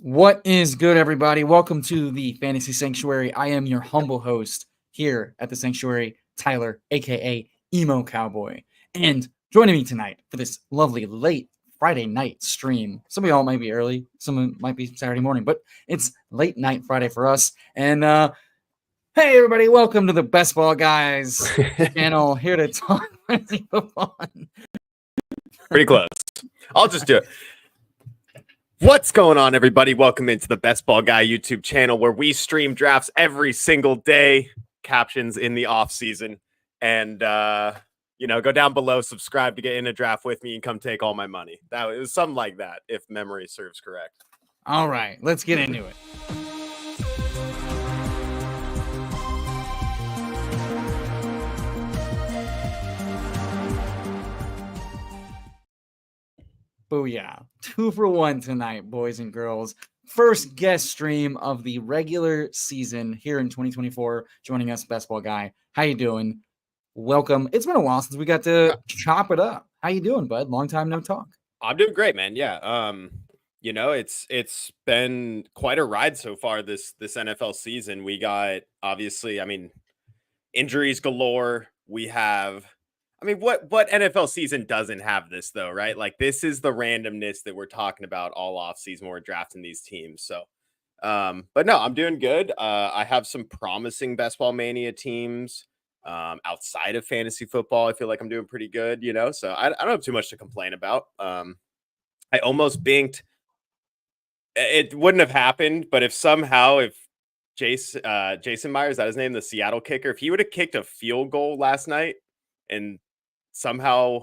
What is good, everybody? Welcome to the Fantasy Sanctuary. I am your humble host here at the Sanctuary, Tyler, aka Emo Cowboy. And joining me tonight for this lovely late Friday night stream. Some of y'all might be early, some might be Saturday morning, but it's late night Friday for us. And hey, everybody, welcome to the Best Ball Guys channel here to talk fantasy football. Pretty close. I'll just do it. What's going on, everybody? Welcome into the Best Ball Guy YouTube channel where we stream drafts every single day, captions in the off season, and go down below, subscribe to get in a draft with me, and come take all my money. That was something like that, if memory serves correct. All right, let's get into it. Booyah. 2 for 1 tonight, boys and girls. First guest stream of the regular season here in 2024. Joining us, Best Ball Guy. How you doing? Welcome. It's been a while since we got to chop it up. How you doing, bud? Long time no talk. I'm doing great, man. Yeah. It's been quite a ride so far this NFL season. We got, obviously, injuries galore. We have, what NFL season doesn't have this, though, right? Like, this is the randomness that we're talking about all off season when we're drafting these teams. So, but no, I'm doing good. I have some promising Best Ball Mania teams outside of fantasy football. I feel like I'm doing pretty good, so I don't have too much to complain about. I almost binked. It wouldn't have happened, but if Jason Myers, is that his name, the Seattle kicker, if he would have kicked a field goal last night and somehow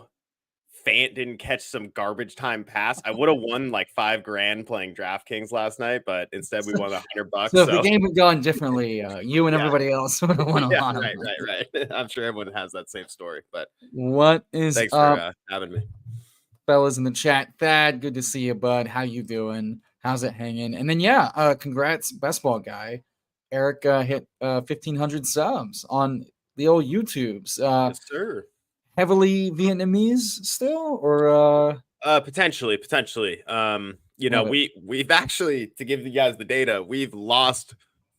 Fant didn't catch some garbage time pass, I would have won like $5,000 playing DraftKings last night, but instead we won $100. So if the game had gone differently, you and everybody else would have won a lot of money. Right. I'm sure everyone has that same story, but what is thanks for having me. Fellas in the chat. Thad, good to see you, bud. How you doing? How's it hanging? And then, congrats, Best Ball Guy. Eric hit 1,500 subs on the old YouTubes. Yes, sir. Heavily Vietnamese still, or potentially. We've actually, to give you guys the data, we've lost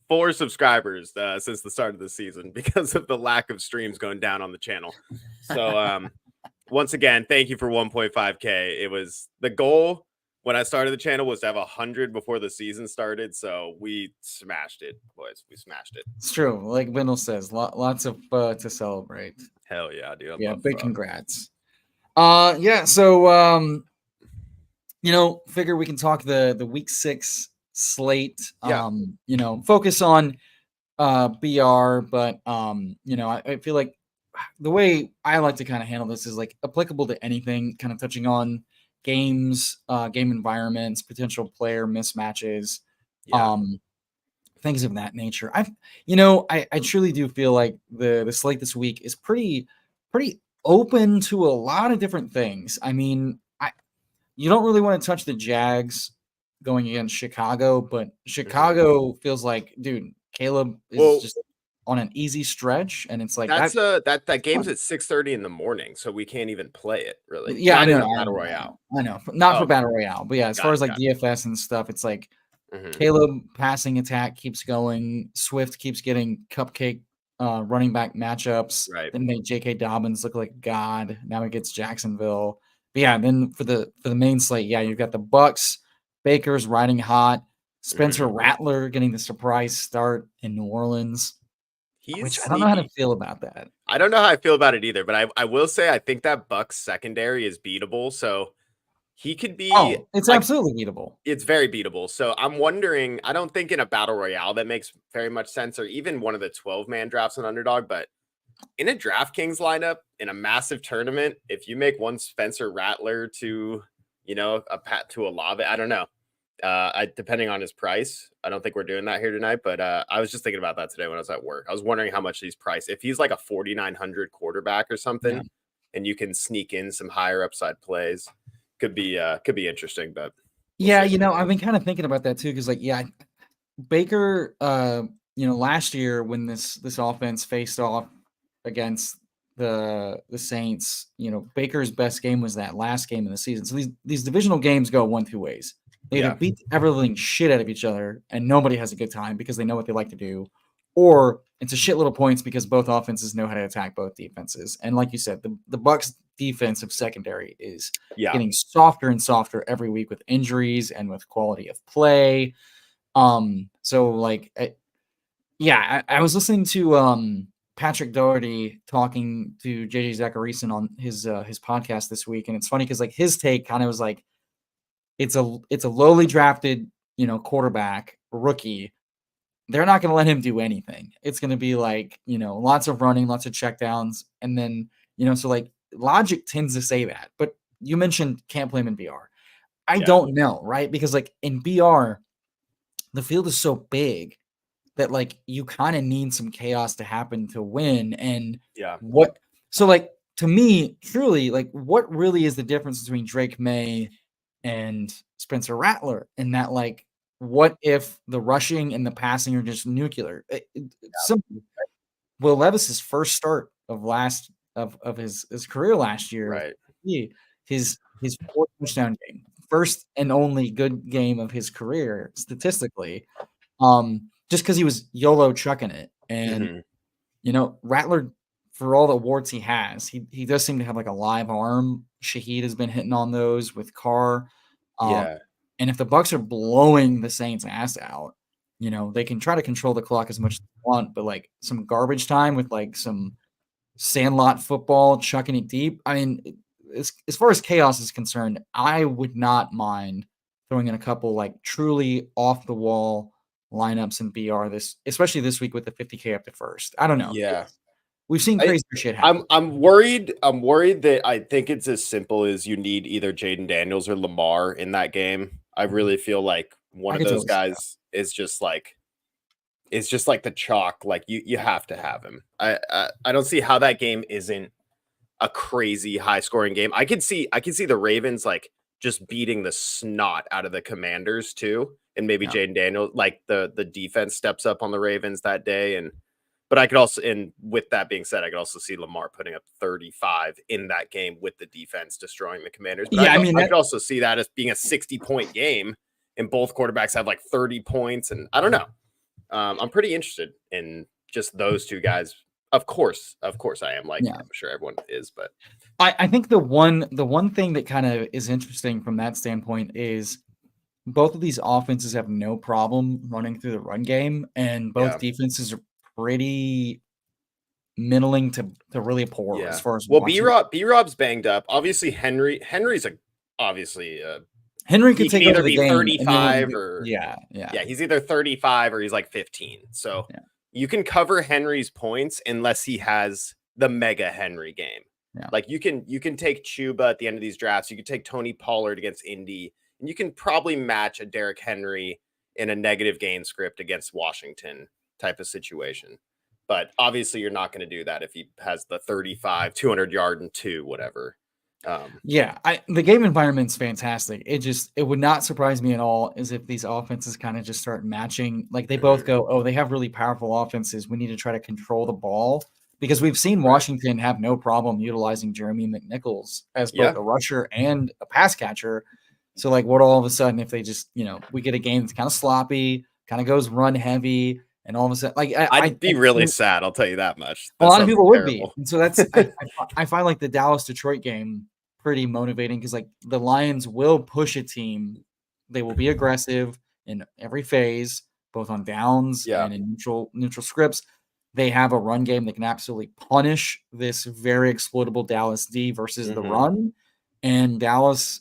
4 subscribers since the start of the season because of the lack of streams going down on the channel. So once again, thank you for 1.5K. It was the goal when I started the channel was to have 100 before the season started. So we smashed it, boys. We smashed it. It's true. Like Vindle says, lots of to celebrate. Hell yeah, dude. Big congrats. Figure we can talk the week 6 slate. Focus on BR, but I feel like the way I like to kind of handle this is like applicable to anything, kind of touching on games, game environments, potential player mismatches, things of that nature. I truly do feel like the slate this week is pretty open to a lot of different things. I mean, you don't really want to touch the Jags going against Chicago, but Chicago feels like, dude, Caleb is just on an easy stretch, and it's like that game's at 6:30 in the morning, so we can't even play it really. Yeah, not I know. Battle Royale. I know, not for Battle Royale, but as far as like DFS and stuff, it's like Caleb passing attack keeps going. Swift keeps getting cupcake running back matchups. Right. Then made J.K. Dobbins look like God. Now he gets Jacksonville. But then for the main slate, you've got the Bucks, Baker's riding hot, Spencer Rattler getting the surprise start in New Orleans. Which I don't know how to feel about that. I don't know how I feel about it either, but I will say I think that Bucks secondary is beatable. So he could be. Oh, it's absolutely beatable. It's very beatable. So I'm wondering, I don't think in a Battle Royale that makes very much sense, or even one of the 12-man drafts on Underdog, but in a DraftKings lineup in a massive tournament, if you make one Spencer Rattler to, a Pat to Olave, I don't know. Depending on his price, I don't think we're doing that here tonight, but I was just thinking about that today when I was at work. I was wondering how much he's priced. If he's like a 4,900 quarterback or something, and you can sneak in some higher upside plays, could be interesting. But I've been kind of thinking about that too, because Baker, last year when this offense faced off against the Saints, Baker's best game was that last game of the season. So these divisional games go 1-2 ways. They either beat the ever-living shit out of each other, and nobody has a good time because they know what they like to do, or it's a shitload of points because both offenses know how to attack both defenses. And like you said, the Bucks' defensive secondary is getting softer and softer every week with injuries and with quality of play. So like, I was listening to Patrick Doherty talking to JJ Zachariason on his podcast this week, and it's funny because like his take kind of was like, it's a lowly drafted, quarterback rookie. They're not going to let him do anything. It's going to be like, lots of running, lots of checkdowns. And then, so like logic tends to say that. But you mentioned can't play him in BR. I don't know, right? Because like in BR, the field is so big that like you kind of need some chaos to happen to win. And so like to me, truly, like what really is the difference between Drake May and Spencer Rattler in that, like, what if the rushing and the passing are just nuclear? Simple. Will Levis's first start of his career last year, his fourth touchdown game, first and only good game of his career statistically, just because he was YOLO chucking it. And Rattler, for all the warts he has, he does seem to have like a live arm. Shaheed has been hitting on those with Carr. And if the Bucks are blowing the Saints' ass out, they can try to control the clock as much as they want, but like some garbage time with like some sandlot football, chucking it deep. I mean, as far as chaos is concerned, I would not mind throwing in a couple like truly off the wall lineups in BR especially this week with the 50K up to first. I don't know. We've seen crazy shit happen. I'm worried that I think it's as simple as you need either Jaden Daniels or Lamar in that game. I really feel like one of those guys is just like the chalk. Like you have to have him. I don't see how that game isn't a crazy high scoring game. I can see the Ravens like just beating the snot out of the Commanders too, and maybe Jaden Daniels, like the defense steps up on the Ravens that day. But I could also, and with that being said, I could also see Lamar putting up 35 in that game with the defense destroying the Commanders. But I could also see that as being a 60-point game, and both quarterbacks have like 30 points. And I don't know. I'm pretty interested in just those two guys. Of course I am. Like I'm sure everyone is, but I think the one thing that kind of is interesting from that standpoint is both of these offenses have no problem running through the run game, and both defenses are pretty middling to really poor as far as B-Rob's banged up. Obviously Henry could take either over the be game 35 or he's either 35 or he's like 15. So you can cover Henry's points unless he has the mega Henry game. Like you can take Chuba at the end of these drafts. You can take Tony Pollard against Indy, and you can probably match a Derrick Henry in a negative game script against Washington type of situation. But obviously you're not going to do that if he has the 35, 200 yard and 2, whatever. The game environment's fantastic. It would not surprise me at all is if these offenses kind of just start matching. Like they both go, oh, they have really powerful offenses. We need to try to control the ball, because we've seen Washington have no problem utilizing Jeremy McNichols as both a rusher and a pass catcher. So like what all of a sudden if they just, we get a game that's kind of sloppy, kind of goes run heavy, and all of a sudden, like I'd be really sad. I'll tell you that much. A lot of people would be, and so that's I find like the Dallas-Detroit game pretty motivating because like the Lions will push a team, they will be aggressive in every phase, both on downs and in neutral scripts. They have a run game that can absolutely punish this very exploitable Dallas D versus the run, and Dallas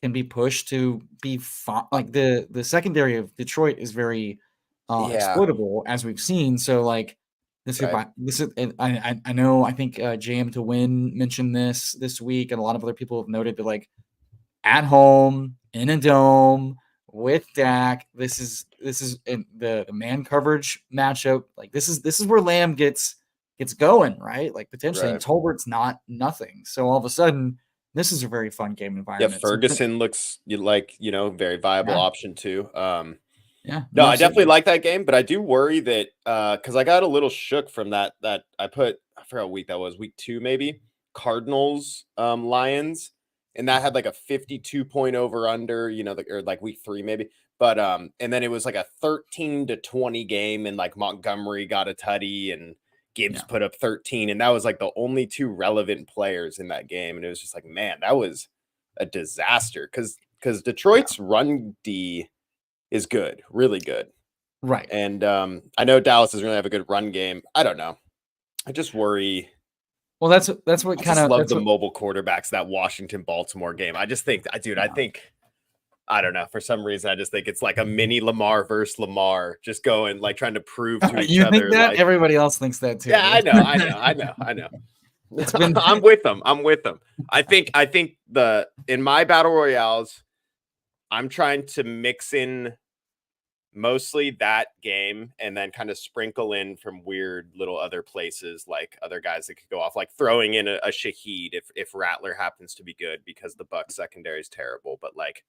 can be pushed to be like the secondary of Detroit is very exploitable, as we've seen. So like this is I know I think JM to Win mentioned this week, and a lot of other people have noted that like at home in a dome with Dak, this is in the man coverage matchup. Like this is where Lamb gets going, right? Like potentially, and Tolbert's not nothing. So all of a sudden, this is a very fun game environment. Yeah, Ferguson looks like very viable option too. No, I definitely like that game, but I do worry that because I got a little shook from that I forgot what week that was, week 2 maybe, Cardinals Lions, and that had like a 52 point over under, or like week 3 maybe. But and then it was like a 13-20 game, and like Montgomery got a tutty and Gibbs put up 13, and that was like the only 2 relevant players in that game. And it was just like, man, that was a disaster because Detroit's run D is good, really good. Right. And I know Dallas doesn't really have a good run game. I don't know. I just worry. Well, that's what kind of love the mobile quarterbacks, that Washington-Baltimore game. I just think, dude, I don't know. For some reason, I just think it's like a mini Lamar versus Lamar, just going like trying to prove to each you other. Think that like, everybody else thinks that too. Yeah, I know. It's been... I'm with them. I think in my battle royales, I'm trying to mix in mostly that game and then kind of sprinkle in from weird little other places, like other guys that could go off, like throwing in a Shaheed if Rattler happens to be good because the Bucs secondary is terrible, but like,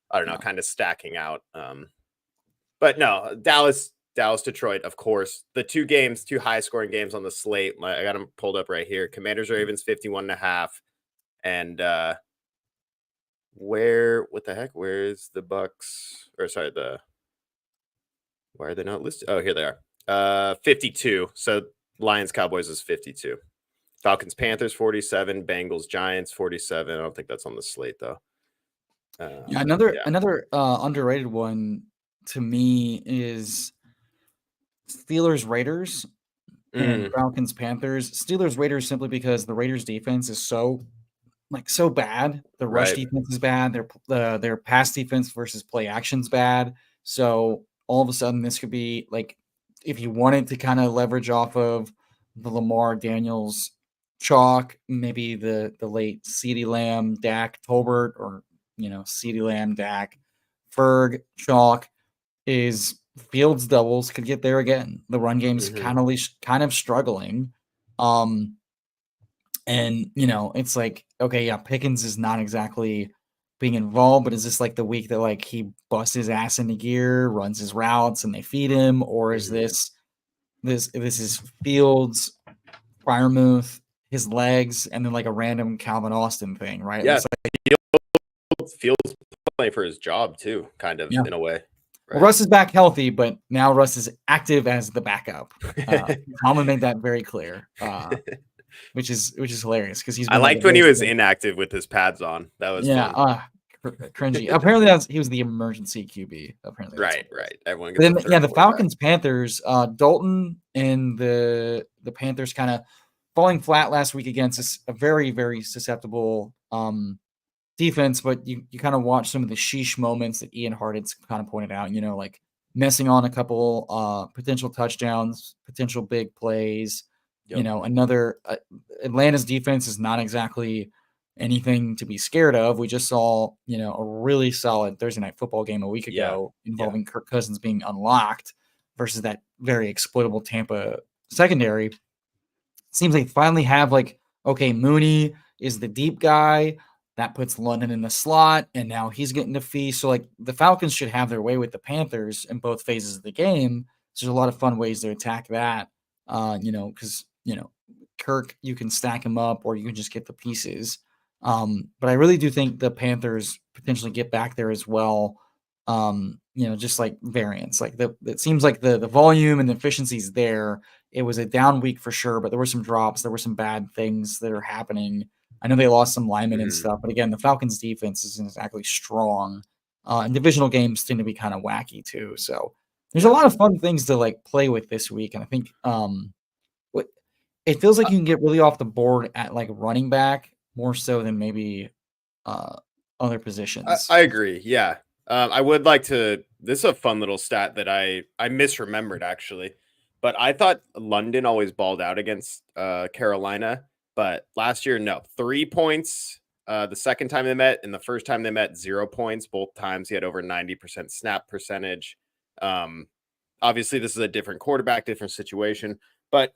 I don't know, kind of stacking out. But no, Dallas, Detroit, of course. The 2 high scoring games on the slate. I got them pulled up right here. Commanders Ravens 51.5. And what the heck? Where's the Bucs? Or sorry, why are they not listed? Oh, here they are. 52. So Lions Cowboys is 52. Falcons Panthers 47. Bengals Giants 47. I don't think that's on the slate though. Another underrated one to me is Steelers Raiders and Falcons Panthers. Steelers Raiders simply because the Raiders defense is so bad. The rush defense is bad. Their pass defense versus play action's bad. So all of a sudden, this could be like, if you wanted to kind of leverage off of the Lamar Daniels chalk, maybe the late CeeDee Lamb, Dak, Tolbert, or CeeDee Lamb, Dak, Ferg chalk, is Fields doubles could get there again. The run game's kind of struggling. And it's like, okay, yeah, Pickens is not exactly being involved, but is this like the week that like he busts his ass into gear, runs his routes, and they feed him, or is this is Fields, Freiermuth, his legs, and then like a random Calvin Austin thing, right? Yeah, Fields playing for his job too, kind of in a way. Right? Well, Russ is back healthy, but now Russ is active as the backup. Tomlin made that very clear. Which is hilarious because he's. I liked when he was inactive with his pads on. That was fun. Cringy. Apparently, he was the emergency QB. Apparently, right. Everyone. The Falcons Panthers. Dalton and the Panthers kind of falling flat last week against a very, very susceptible defense. But you kind of watch some of the sheesh moments that Ian Hartitz kind of pointed out. Like messing on a couple potential touchdowns, potential big plays. Yep. Another Atlanta's defense is not exactly anything to be scared of. We just saw, a really solid Thursday night football game a week ago involving Kirk Cousins being unlocked versus that very exploitable Tampa secondary. Seems like they finally have okay, Mooney is the deep guy. That puts London in the slot, and now he's getting the fee. So, the Falcons should have their way with the Panthers in both phases of the game. So there's a lot of fun ways to attack that, because Kirk, you can stack him up or you can just get the pieces. But I really do think the Panthers potentially get back there as well. Just like variance, it seems like the volume and the efficiency is there. It was a down week for sure, but there were some drops. There were some bad things that are happening. I know they lost some linemen and stuff, but again, the Falcons defense isn't exactly strong. And divisional games tend to be kind of wacky too. So there's a lot of fun things to play with this week. And I think, it feels like you can get really off the board at running back more so than maybe other positions. I agree. Yeah. I would like to. This is a fun little stat that I misremembered actually, but I thought London always balled out against Carolina, but last year no. 3 points the second time they met, and the first time they met 0 points. Both times he had over 90% snap percentage. Obviously, this is a different quarterback, different situation, but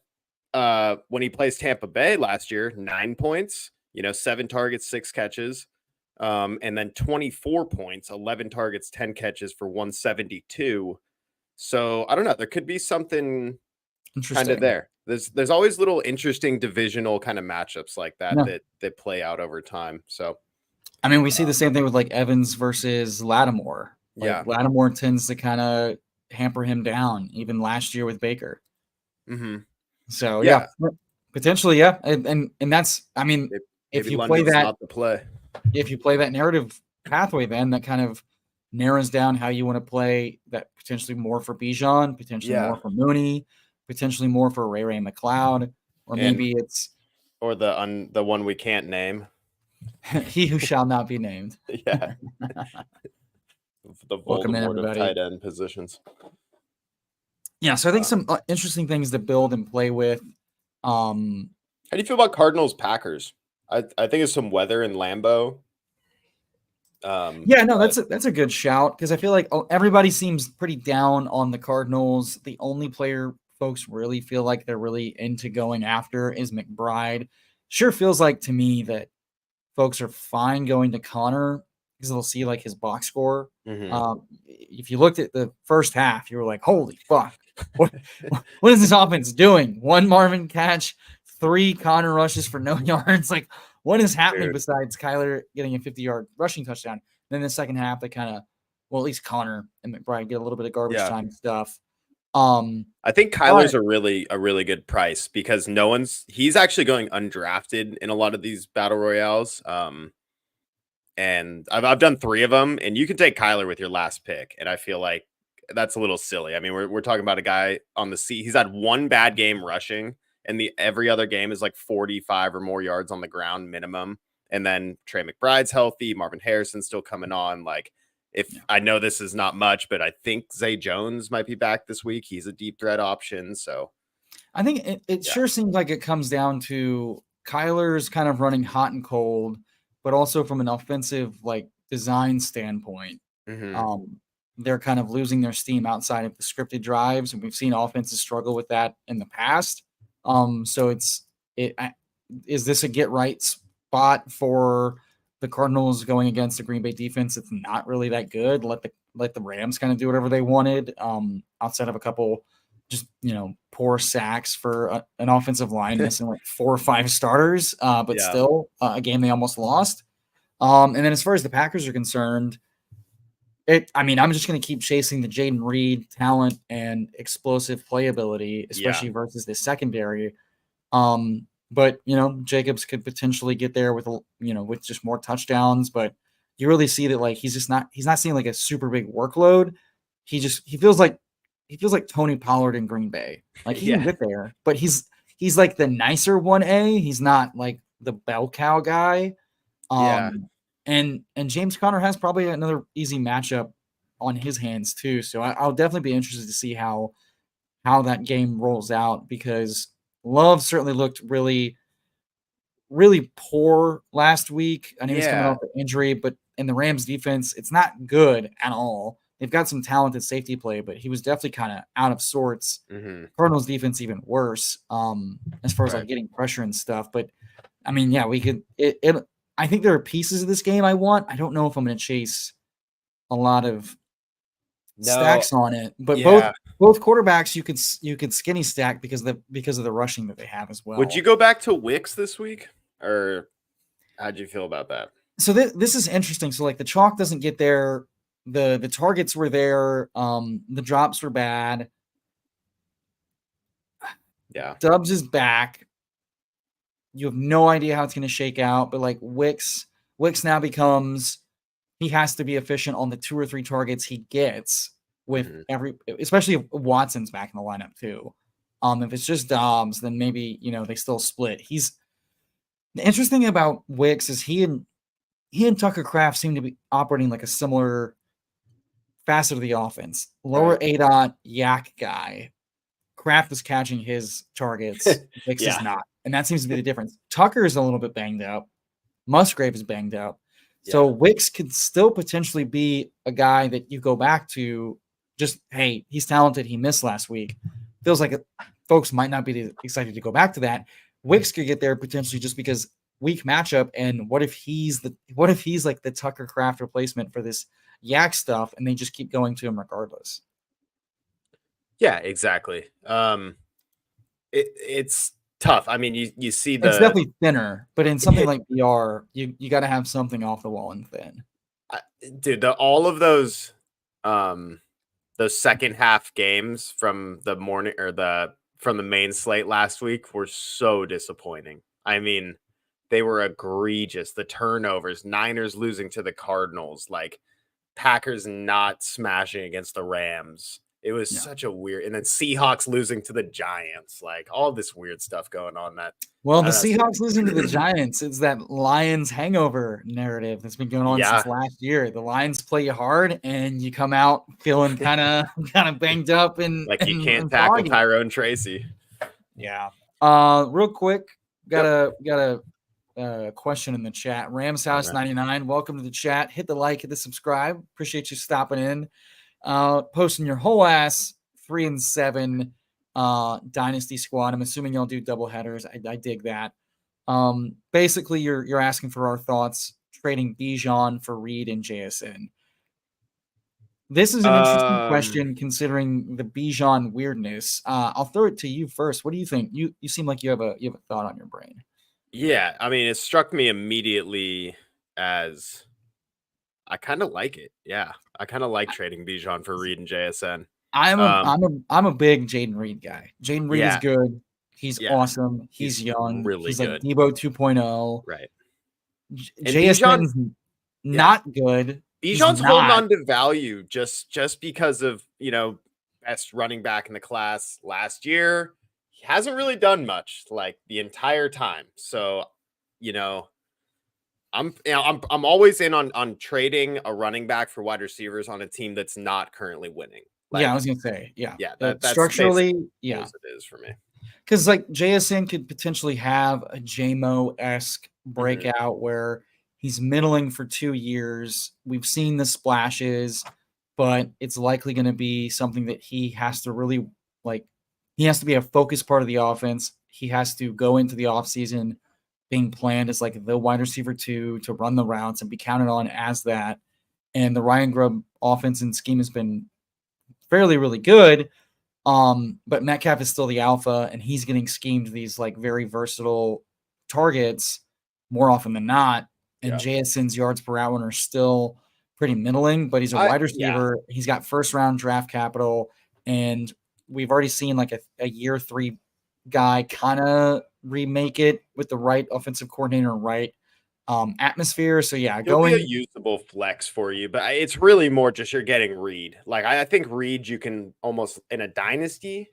when he plays Tampa Bay last year, 9 points, 7 targets, 6 catches, and then 24 points, 11 targets, 10 catches for 172. So I don't know. There could be something kind of there. There's always little interesting divisional kind of matchups like that that play out over time. So I mean, we see the same thing with like Evans versus Lattimore. Like Yeah. Lattimore tends to kind of hamper him down, even last year with Baker. Mm-hmm. So yeah, Yeah. potentially, yeah, and that's, I mean, if Maybe you play London's that, not the play. if you play that narrative pathway, then that kind of narrows down how you want to play that, potentially more for Bijan, potentially Yeah. more for Mooney, potentially more for Ray McLeod, or And maybe it's or the one we can't name. he who shall not be named. Yeah. The Welcome in, Voldemort of everybody. tight end positions. Yeah, so I think some interesting things to build and play with. Um, How do you feel about Cardinals Packers? I think it's some weather in Lambeau. yeah, no, But that's a good shout, because I feel like everybody seems pretty down on the Cardinals. The only player folks really feel like they're really into going after is McBride. Sure feels like to me that folks are fine going to Connor because they'll see like his box score. mhm. If you looked at the first half, you were like, "Holy fuck, what what is this offense doing?" One Marvin catch, 3 Connor rushes for no yards. Like, what is happening Dude. besides Kyler getting a 50-yard rushing touchdown? Then the second half, they kind of, well, at least Connor and McBride get a little bit of garbage Yeah. time stuff. I think Kyler's But a really good price because he's actually going undrafted in a lot of these battle royales. And I've done 3 of them, and you can take Kyler with your last pick, and I feel like that's a little silly. I mean, we're talking about a guy on the seat. He's had 1 bad game rushing, and every other game is like 45 or more yards on the ground minimum. And then Trey McBride's healthy, Marvin Harrison's still coming on. Like, if yeah. I know this is not much, but I think Zay Jones might be back this week. He's a deep threat option. So I think it yeah. sure seems like it comes down to Kyler's kind of running hot and cold, but also from an offensive like design standpoint, Hmm. um, they're kind of losing their steam outside of the scripted drives, and we've seen offenses struggle with that in the past. So is this a get right spot for the Cardinals going against a Green Bay defense that's not really that good? Let the Rams kind of do whatever they wanted, outside of a couple just poor sacks for an offensive line missing like 4 or 5 starters, but Yeah. still a game they almost lost. And then as far as the Packers are concerned, I mean, I'm just going to keep chasing the Jaden Reed talent and explosive playability, Yeah. especially versus the secondary. But Jacobs could potentially get there with just more touchdowns, but you really see that like he's not seeing like a super big workload. He feels like Tony Pollard in Green Bay. Like he can Yeah. get there, but he's like the nicer 1A. He's not like the bell cow guy. Yeah. And James Conner has probably another easy matchup on his hands too. So I'll definitely be interested to see how that game rolls out, because Love certainly looked really, really poor last week. I know he's coming Yeah. off an injury, but in the Rams defense, it's not good at all. They've got some talented safety play, but he was definitely kind of out of sorts. Hmm. Cardinals defense even worse, as far as Right. like getting pressure and stuff. But I mean, yeah, we could. I think there are pieces of this game I want. I don't know if I'm going to chase a lot of No. stacks on it, but both Yeah. both quarterbacks you could skinny stack because of the rushing that they have as Would you well. go back to Wicks this week, or how'd you feel about that? So this is interesting. So like the chalk doesn't get there, the targets were there, the drops were bad. Yeah. Dubs is back. You have no idea how it's going to shake out, but like Wicks now becomes, he has to be efficient on the 2 or 3 targets he gets with Hmm. especially if Watson's back in the lineup too. If it's just Dobbs, then maybe they still split. The interesting thing about Wicks is he and Tucker Kraft seem to be operating like a similar facet of the offense. Lower Right. A dot yak guy. Kraft is catching his targets. Wicks is Yeah. not, and that seems to be the difference. Tucker is a little bit banged up. Musgrave is banged up. So Yeah. Wicks could still potentially be a guy that you go back to, just, hey, he's talented. He missed last week. Feels like folks might not be excited to go back to that. Wicks could get there potentially just because weak matchup. And what if he's like the Tucker Kraft replacement for this yak stuff, and they just keep going to him regardless? Yeah. Exactly. It's tough. I mean, you see It's the definitely thinner, but in something like BR, you got to have something off the wall and thin. dude, all of those second half games from the morning or from the main slate last week were so disappointing. I mean, they were egregious. The turnovers, Niners losing to the Cardinals, like Packers not smashing against the Rams. It was such a weird, and then Seahawks losing to the Giants, like all this weird stuff going on. The Seahawks losing to the Giants is that Lions hangover narrative that's been going on since last year. The Lions play you hard, and you come out feeling kind of banged up and like you can't and tackle foggy. Tyrone Tracy. Yeah. Real quick, got a question in the chat. Rams House 99. Welcome to the chat. Hit the like, hit the subscribe. Appreciate you stopping in. Posting your whole ass 3-7 dynasty squad. I'm assuming y'all do double headers. I dig that. Basically, you're asking for our thoughts trading Bijan for Reed and JSN. This is an interesting question considering the Bijan weirdness. I'll throw it to you first. What do you think? You seem like you have a thought on your brain. Yeah, I mean, it struck me immediately as I kind of like it. Yeah, I kind of like trading Bijan for Reed and JSN. I'm a big Jaden Reed guy. Jaden Reed is good. He's awesome. He's young. Really he's good. like Debo 2.0. Right. JSN's not good. Bijan's holding on to value just because of, best running back in the class last year. He hasn't really done much like the entire time. So, I'm always in on trading a running back for wide receivers on a team that's not currently winning. Like, I was gonna say, that's structurally, it is for me. Because like JSN could potentially have a JMO-esque breakout where he's middling for 2 years. We've seen the splashes, but it's likely going to be something that he has to really he has to be a focused part of the offense. He has to go into the offseason being planned as like the wide receiver 2 to run the routes and be counted on as that. And the Ryan Grubb offense and scheme has been fairly, really good. But Metcalf is still the alpha, and he's getting schemed these like very versatile targets more often than not. And JSN's yards per route are still pretty middling, but he's a wide receiver. Yeah. He's got first round draft capital, and we've already seen like a year 3 guy kind of remake it with the right offensive coordinator, right atmosphere. So yeah, he'll be a usable flex for you, but it's really more just you're getting Reed. Like I think Reed, you can almost in a dynasty.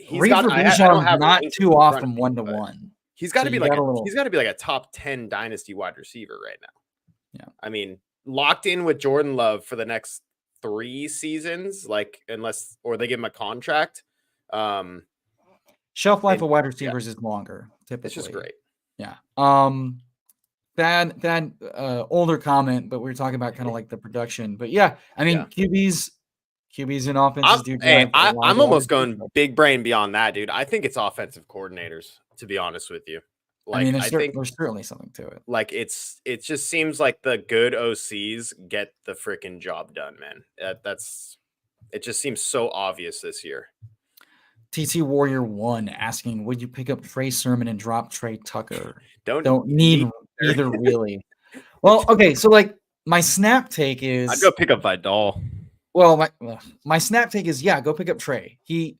Reed got. I don't have not too often 1-to-1. He's got to be like he's got to be like a top 10 dynasty wide receiver right now. Yeah, I mean, locked in with Jordan Love for the next 3 seasons, like unless they give him a contract. Shelf life of wide receivers is longer. Typically, it's just great. Yeah. That older comment, but we were talking about kind of like the production. But yeah, I mean QBs in offenses do. I'm almost going big brain beyond that, dude. I think it's offensive coordinators, to be honest with you. Like, I mean, there's certainly something to it. Like it just seems like the good OCs get the freaking job done, man. It just seems so obvious this year. TT Warrior 1 asking, would you pick up Trey Sermon and drop Trey Tucker? Don't need either really. Well, okay, so like my snap take is I'd go pick up Vidal. Well, my snap take is go pick up Trey. He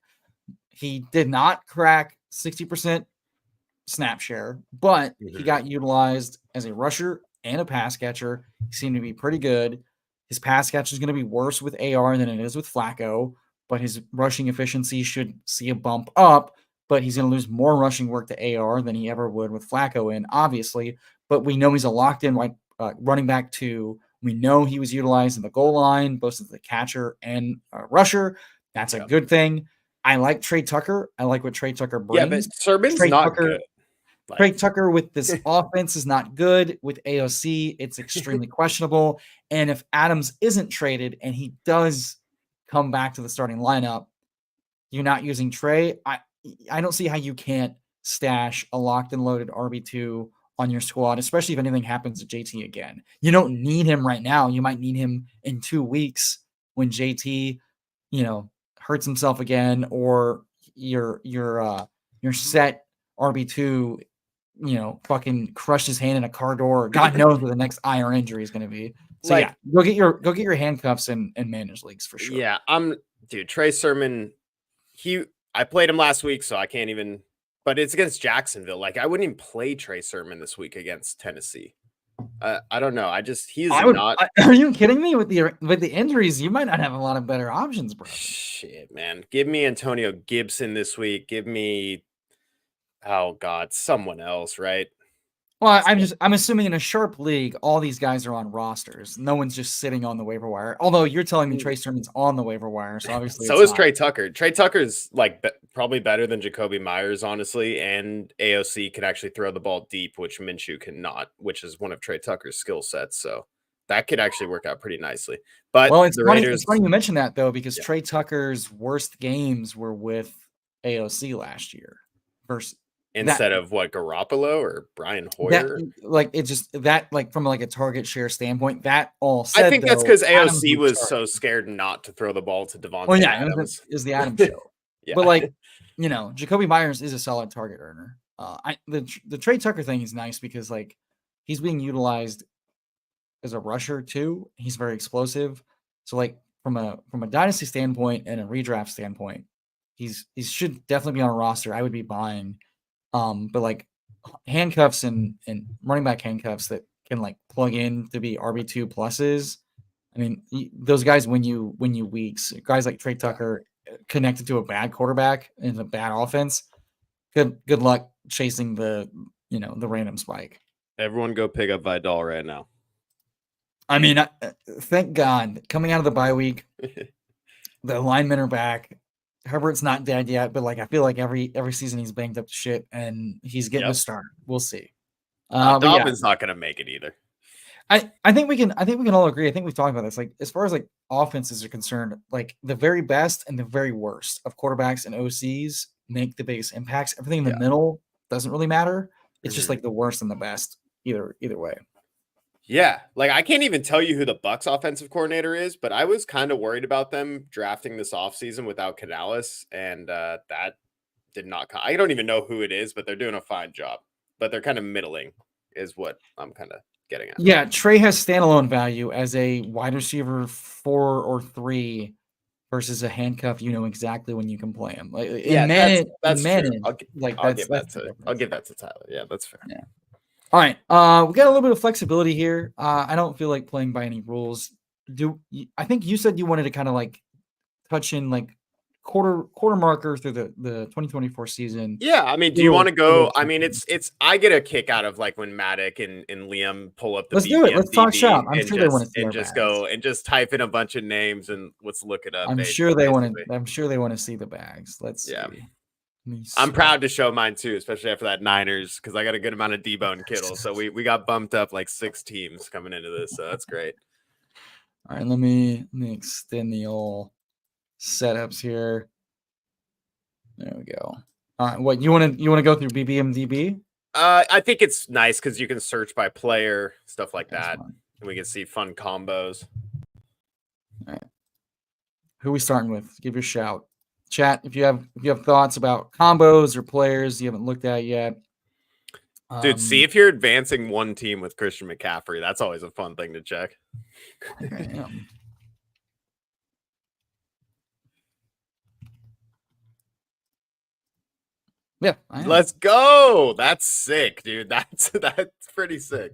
did not crack 60% snap share, but he got utilized as a rusher and a pass catcher. He seemed to be pretty good. His pass catcher is going to be worse with AR than it is with Flacco, but his rushing efficiency should see a bump up, but he's going to lose more rushing work to AR than he ever would with Flacco in, obviously. But we know he's a locked-in running back 2. We know he was utilized in the goal line, both as the catcher and rusher. That's a good thing. I like Trey Tucker. I like what Trey Tucker brings. Yeah, but Sermon's not good. Trey Tucker with this offense is not good. With AOC, it's extremely questionable. And if Adams isn't traded and he does come back to the starting lineup, you're not using Trey. I don't see how you can't stash a locked and loaded RB2 on your squad, especially if anything happens to JT again. You don't need him right now. You might need him in 2 weeks when JT, hurts himself again, or you're your set RB2, fucking crush his hand in a car door. God knows where the next eye or injury is going to be. So Like, go get your handcuffs and manage leagues for sure. Yeah, dude, Trey Sermon, I played him last week, so I can't even, but it's against Jacksonville. Like, I wouldn't even play Trey Sermon this week against Tennessee. I don't know. He's not. Are you kidding me? With the injuries, you might not have a lot of better options, bro. Shit, man. Give me Antonio Gibson this week. Give me, oh God, someone else, right? Well, I'm assuming in a sharp league, all these guys are on rosters. No one's just sitting on the waiver wire. Although you're telling me Trey Sermon's on the waiver wire, so obviously so is Trey Tucker. Trey Tucker's like probably better than Jacoby Myers, honestly, and AOC can actually throw the ball deep, which Minshew cannot, which is one of Trey Tucker's skill sets. So that could actually work out pretty nicely. But it's funny you mention that though, because Trey Tucker's worst games were with AOC last year versus instead of what, Garoppolo or Brian Hoyer? From like a target share standpoint, that all said, I think that's because AOC was so scared not to throw the ball to Devontae. Well, yeah, Adams. Is the Adams show. Yeah. But Jacoby Myers is a solid target earner. The Trey Tucker thing is nice because like he's being utilized as a rusher too. He's very explosive. So like from a dynasty standpoint and a redraft standpoint, he should definitely be on a roster. I would be buying. But like handcuffs and running back handcuffs that can like plug in to be RB2 pluses. I mean, those guys win you weeks. Guys like Trey Tucker connected to a bad quarterback in a bad offense. Good luck chasing the random spike. Everyone go pick up Vidal right now. I mean, thank God, coming out of the bye week, the linemen are back. Herbert's not dead yet, but like I feel like every season he's banged up to shit, and he's getting a start. We'll see. Dobbin's not going to make it either. I think we can all agree. I think we've talked about this. Like as far as like offenses are concerned, like the very best and the very worst of quarterbacks and OCs make the biggest impacts. Everything in the middle doesn't really matter. It's just like the worst and the best either way. Yeah, like I can't even tell you who the Bucs offensive coordinator is, but I was kind of worried about them drafting this offseason without Canales, and that did not come. I don't even know who it is, but they're doing a fine job. But they're kind of middling is what I'm kind of getting at. Yeah, Trey has standalone value as a wide receiver 4 or 3 versus a handcuff. You know exactly when you can play him. Like, that's true. I'll give that to Tyler. Yeah, that's fair. Yeah. All right, we got a little bit of flexibility here. I don't feel like playing by any rules. I think you said you wanted to kind of like touch in like quarter marker through the 2024 season. Yeah, I mean, do you want to go? I mean, it's I get a kick out of like when Maddock and Liam pull up the. Let's do it. Let's talk shop. I'm sure they want to see and just go and just type in a bunch of names and let's look it up. I'm sure they want to see the bags. Let's see. I'm proud to show mine too, especially after that Niners, because I got a good amount of Debo and Kittle. So we got bumped up like 6 teams coming into this. So that's great. All right, let me extend the old setups here. There we go. All right, what you want to go through BBMDB? I think it's nice because you can search by player, stuff like that, and we can see fun combos. All right. Who are we starting with? Give your shout. Chat if you have thoughts about combos or players you haven't looked at yet. Dude, see if you're advancing one team with Christian McCaffrey. That's always a fun thing to check. Yeah, let's go. That's sick, dude. That's pretty sick.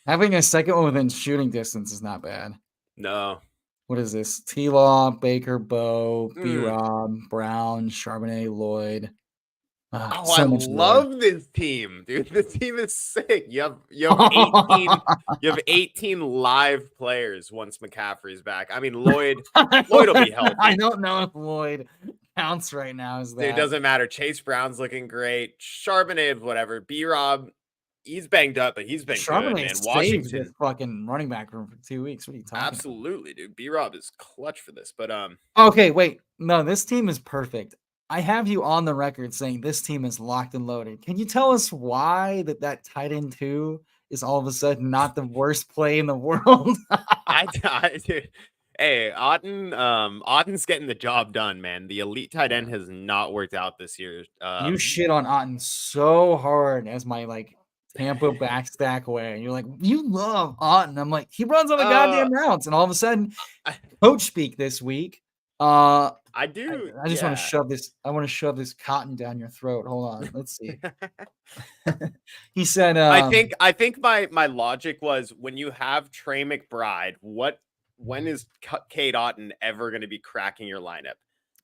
Having a second one within shooting distance is not bad. No. What is this? T-Law, Baker, Bo, B-Rob, Brown, Charbonnet, Lloyd. I love this team, dude. This team is sick. You have 18 live players once McCaffrey's back. I mean, Lloyd will be healthy. I don't know if Lloyd counts right now. Dude, it doesn't matter. Chase Brown's looking great. Charbonnet, whatever. B-Rob, he's banged up, but he's been good, man. Washington, this fucking running back room for 2 weeks. What are you talking Absolutely, about? Dude. B-Rob is clutch for this, but okay, wait. No, this team is perfect. I have you on the record saying this team is locked and loaded. Can you tell us why that tight end 2 is all of a sudden not the worst play in the world? Dude, Hey, Otten's getting the job done, man. The elite tight end has not worked out this year. You shit on Otten so hard as my like Tampa backstack way. And you're like, you love Otten. I'm like, he runs on the goddamn routes. And all of a sudden, coach speak this week. I do. I just want to shove this. I want to shove this cotton down your throat. Hold on. Let's see. He said, I think my logic was when you have Trey McBride, when is Cade Otton ever going to be cracking your lineup?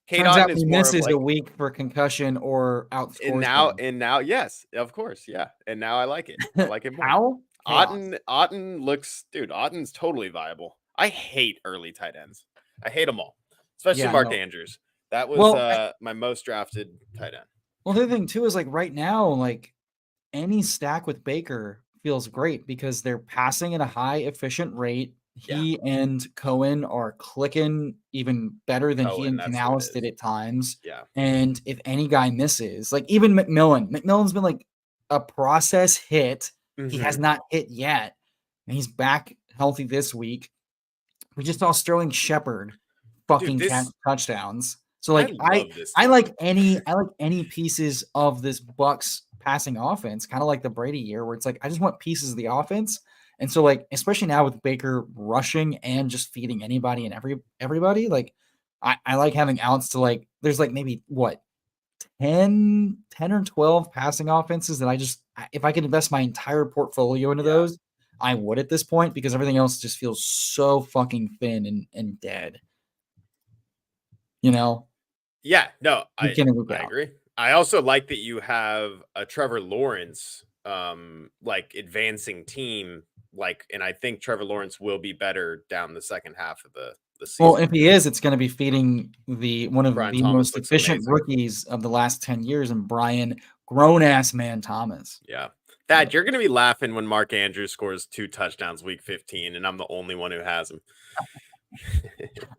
Cade Otton is more misses a week for concussion or outscores. And now, yes, of course, yeah. And now I like it. I like it more. How? Otton looks, dude. Otton's totally viable. I hate early tight ends. I hate them all, especially Mark Andrews. That was my most drafted tight end. Well, the other thing too is like right now, like any stack with Baker feels great because they're passing at a high efficient rate. He and Cohen are clicking even better than he and Canales did at times. Yeah. And if any guy misses, like even McMillan's been like a process hit. Mm-hmm. He has not hit yet. And he's back healthy this week. We just saw Sterling Shepard fucking catch touchdowns. So like I like any pieces of this Bucks passing offense, kind of like the Brady year where it's like I just want pieces of the offense. And so like especially now with Baker rushing and just feeding anybody and everybody, like I like having outs to like there's like maybe what 10 or 12 passing offenses that if I could invest my entire portfolio into those, I would at this point because everything else just feels so fucking thin and dead. You know? Yeah, no, I agree. I also like that you have a Trevor Lawrence like advancing team, like, and I think Trevor Lawrence will be better down the second half of the season. Well, if he is, it's going to be feeding one of the most efficient rookies of the last 10 years and Brian grown-ass man Thomas. Yeah. Dad, you're going to be laughing when Mark Andrews scores 2 touchdowns week 15 and I'm the only one who has him.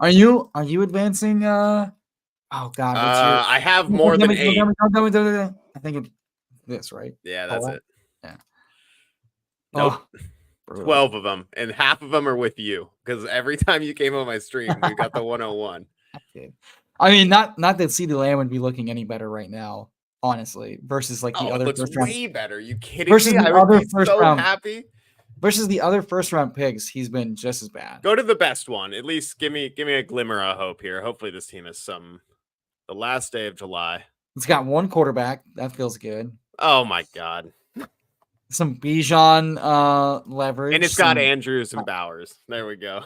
Are you advancing oh god, what's I have more than 8. I think it's this, right? Yeah, that's it. Yeah. Nope. 12 of them, and half of them are with you because every time you came on my stream, you got the 101. I mean, not that CeeDee Lamb would be looking any better right now, honestly, versus like the other first round. Way better. You kidding versus me? The I would be first so round, happy. Versus the other first round picks, he's been just as bad. Go to the best one. At least give me a glimmer of hope here. Hopefully this team is the last day of July. It's got one quarterback. That feels good. Oh my god. Some Bijan leverage. And it's got Andrews and Bowers. There we go.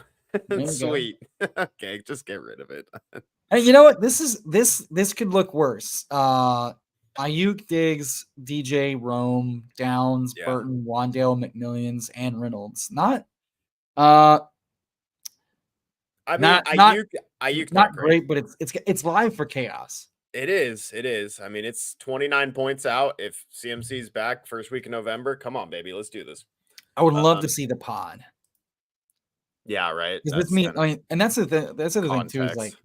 Sweet. Okay, just get rid of it. And you know what? This could look worse. Ayuk, Diggs, DJ, Rome, Downs, Burton, Wandale, McMillions, and Reynolds. Not Ayuk not great, but it's live for chaos. It is. I mean, it's 29 points out. If CMC's back first week in November, come on, baby, let's do this. I would love to see the pod. Yeah, right. And that's the thing too is like,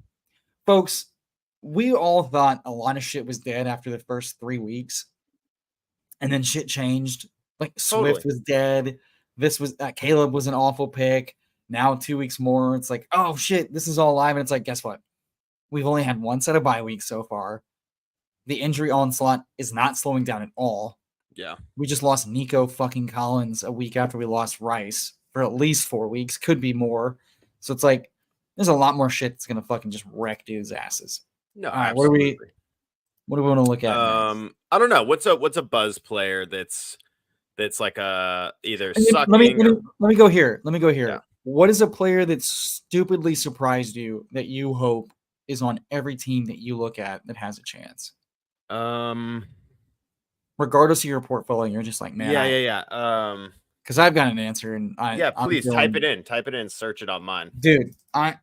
folks, we all thought a lot of shit was dead after the first 3 weeks, and then shit changed. Like Swift was dead. This was Caleb was an awful pick. Now 2 weeks more, it's like, oh shit, this is all live, and it's like, guess what? We've only had one set of bye weeks so far. The injury onslaught is not slowing down at all. Yeah. We just lost Nico fucking Collins a week after we lost Rice for at least 4 weeks, could be more. So it's like, there's a lot more shit that's going to fucking just wreck dudes' asses. No, all right, what do we want to look at? I don't know. What's a buzz player that's like either sucking. Let me go here. Yeah. What is a player that stupidly surprised you that you hope is on every team that you look at that has a chance? Regardless of your portfolio, you're just like, man. Yeah. Because I've got an answer, and please type it in, search it on mine, dude. I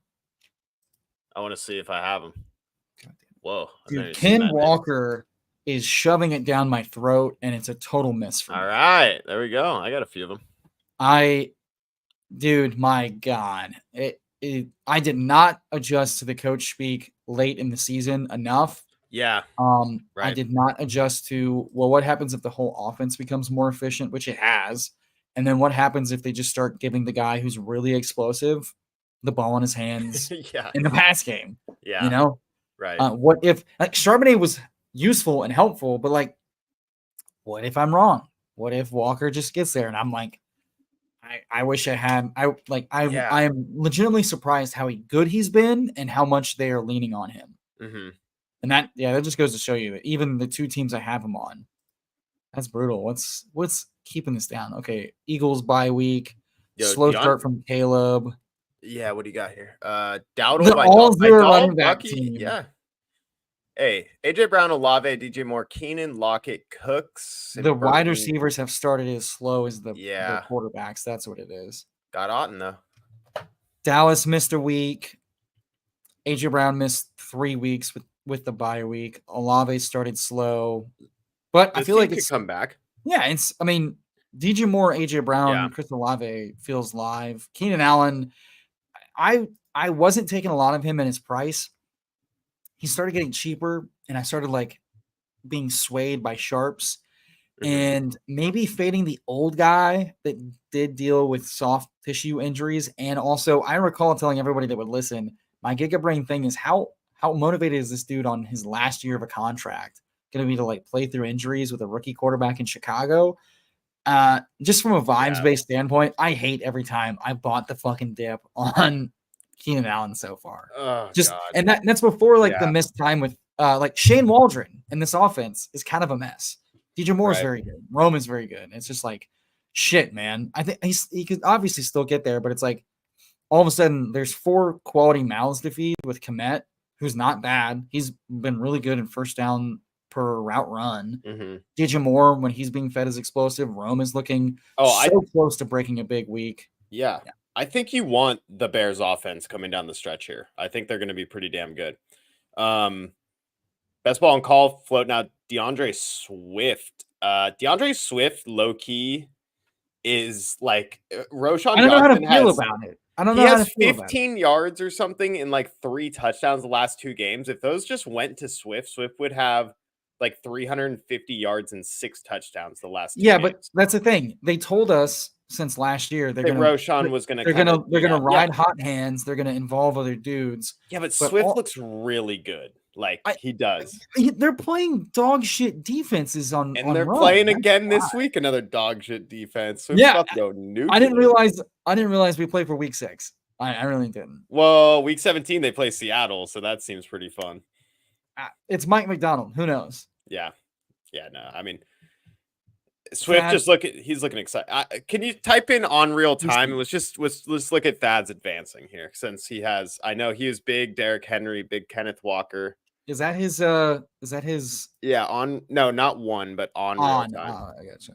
want to see if I have them. Whoa, dude, Ken Walker is shoving it down my throat, and it's a total miss for me. All right, there we go. I got a few of them. Dude, my God, I did not adjust to the coach speak late in the season enough. Yeah. Right. I did not adjust to, what happens if the whole offense becomes more efficient, which it has, and then what happens if they just start giving the guy who's really explosive the ball in his hands Yeah. in the pass game. Yeah. You know, Right. what if like Charbonnet was useful and helpful, but like, what if I'm wrong? What if Walker just gets there and I'm like, I wish I had. Yeah. I am legitimately surprised how good he's been and how much they are leaning on him. Mm-hmm. And that just goes to show you that even the two teams I have him on, that's brutal. What's keeping this down? Okay, Eagles bye week, Yo, slow start from Caleb. Yeah, what do you got here? Dowdle The all by zero Dahl, running back Bucky. team. Yeah. Hey, AJ Brown, Olave, DJ Moore, Keenan, Lockett, Cooks, The and wide Burton. receivers have started as slow as the Yeah. quarterbacks. That's what it is. Got Otten though. Dallas missed a week. AJ Brown missed 3 weeks with the bye week. Olave started slow, but I This feel team like could it's come back. yeah. It's I mean DJ Moore, AJ Brown, Yeah. Chris Olave feels live. Keenan Allen, I wasn't taking a lot of him in his price. He started getting cheaper, and I started like being swayed by sharps. And maybe fading the old guy that did deal with soft tissue injuries. And also, I recall telling everybody that would listen, my Gigabrain thing is how motivated is this dude on his last year of a contract going to be to like play through injuries with a rookie quarterback in Chicago? Just from a vibes-based standpoint, I hate every time I bought the fucking dip on Keenan Allen so far. Oh Just God. and that's before like the missed time with like Shane Waldron in this offense is kind of a mess. DJ Moore is very good. Roman's very good. It's just like shit, man. I think he could obviously still get there, but it's like all of a sudden there's 4 quality mouths to feed with Komet, who's not bad. He's been really good in first down per route run. DJ Moore, when he's being fed, is explosive. Rome is looking close to breaking a big week. Yeah. I think you want the Bears offense coming down the stretch here. I think they're going to be pretty damn good. Best ball on call floating out DeAndre Swift. DeAndre Swift, low key, is like Roshan I don't know how to Johnson feel has. about it. I don't He know how has to feel about it. 15 yards or something in like 3 touchdowns the last 2 games. If those just went to Swift, Swift would have like 350 yards and 6 touchdowns the last 2 games. But that's the thing. They told us since last year they're Roshan was gonna they're gonna ride hot hands. They're gonna involve other dudes. Yeah, but Swift looks really good. Like he does. They're playing dog shit defenses on, and they're Rome. playing again this week. Another dog shit defense. Swift's about to go nuclear. I didn't realize we played for week 6. I really didn't. Well, week 17 they play Seattle, so that seems pretty fun. It's Mike McDonald. Who knows? Yeah. No. I mean, Swift he's looking excited. Can you type in on real time? Let's look at Thad's advancing here since he has. I know he is big Derrick Henry, big Kenneth Walker. Is that his? Yeah, on no, not one, but on real time. I gotcha.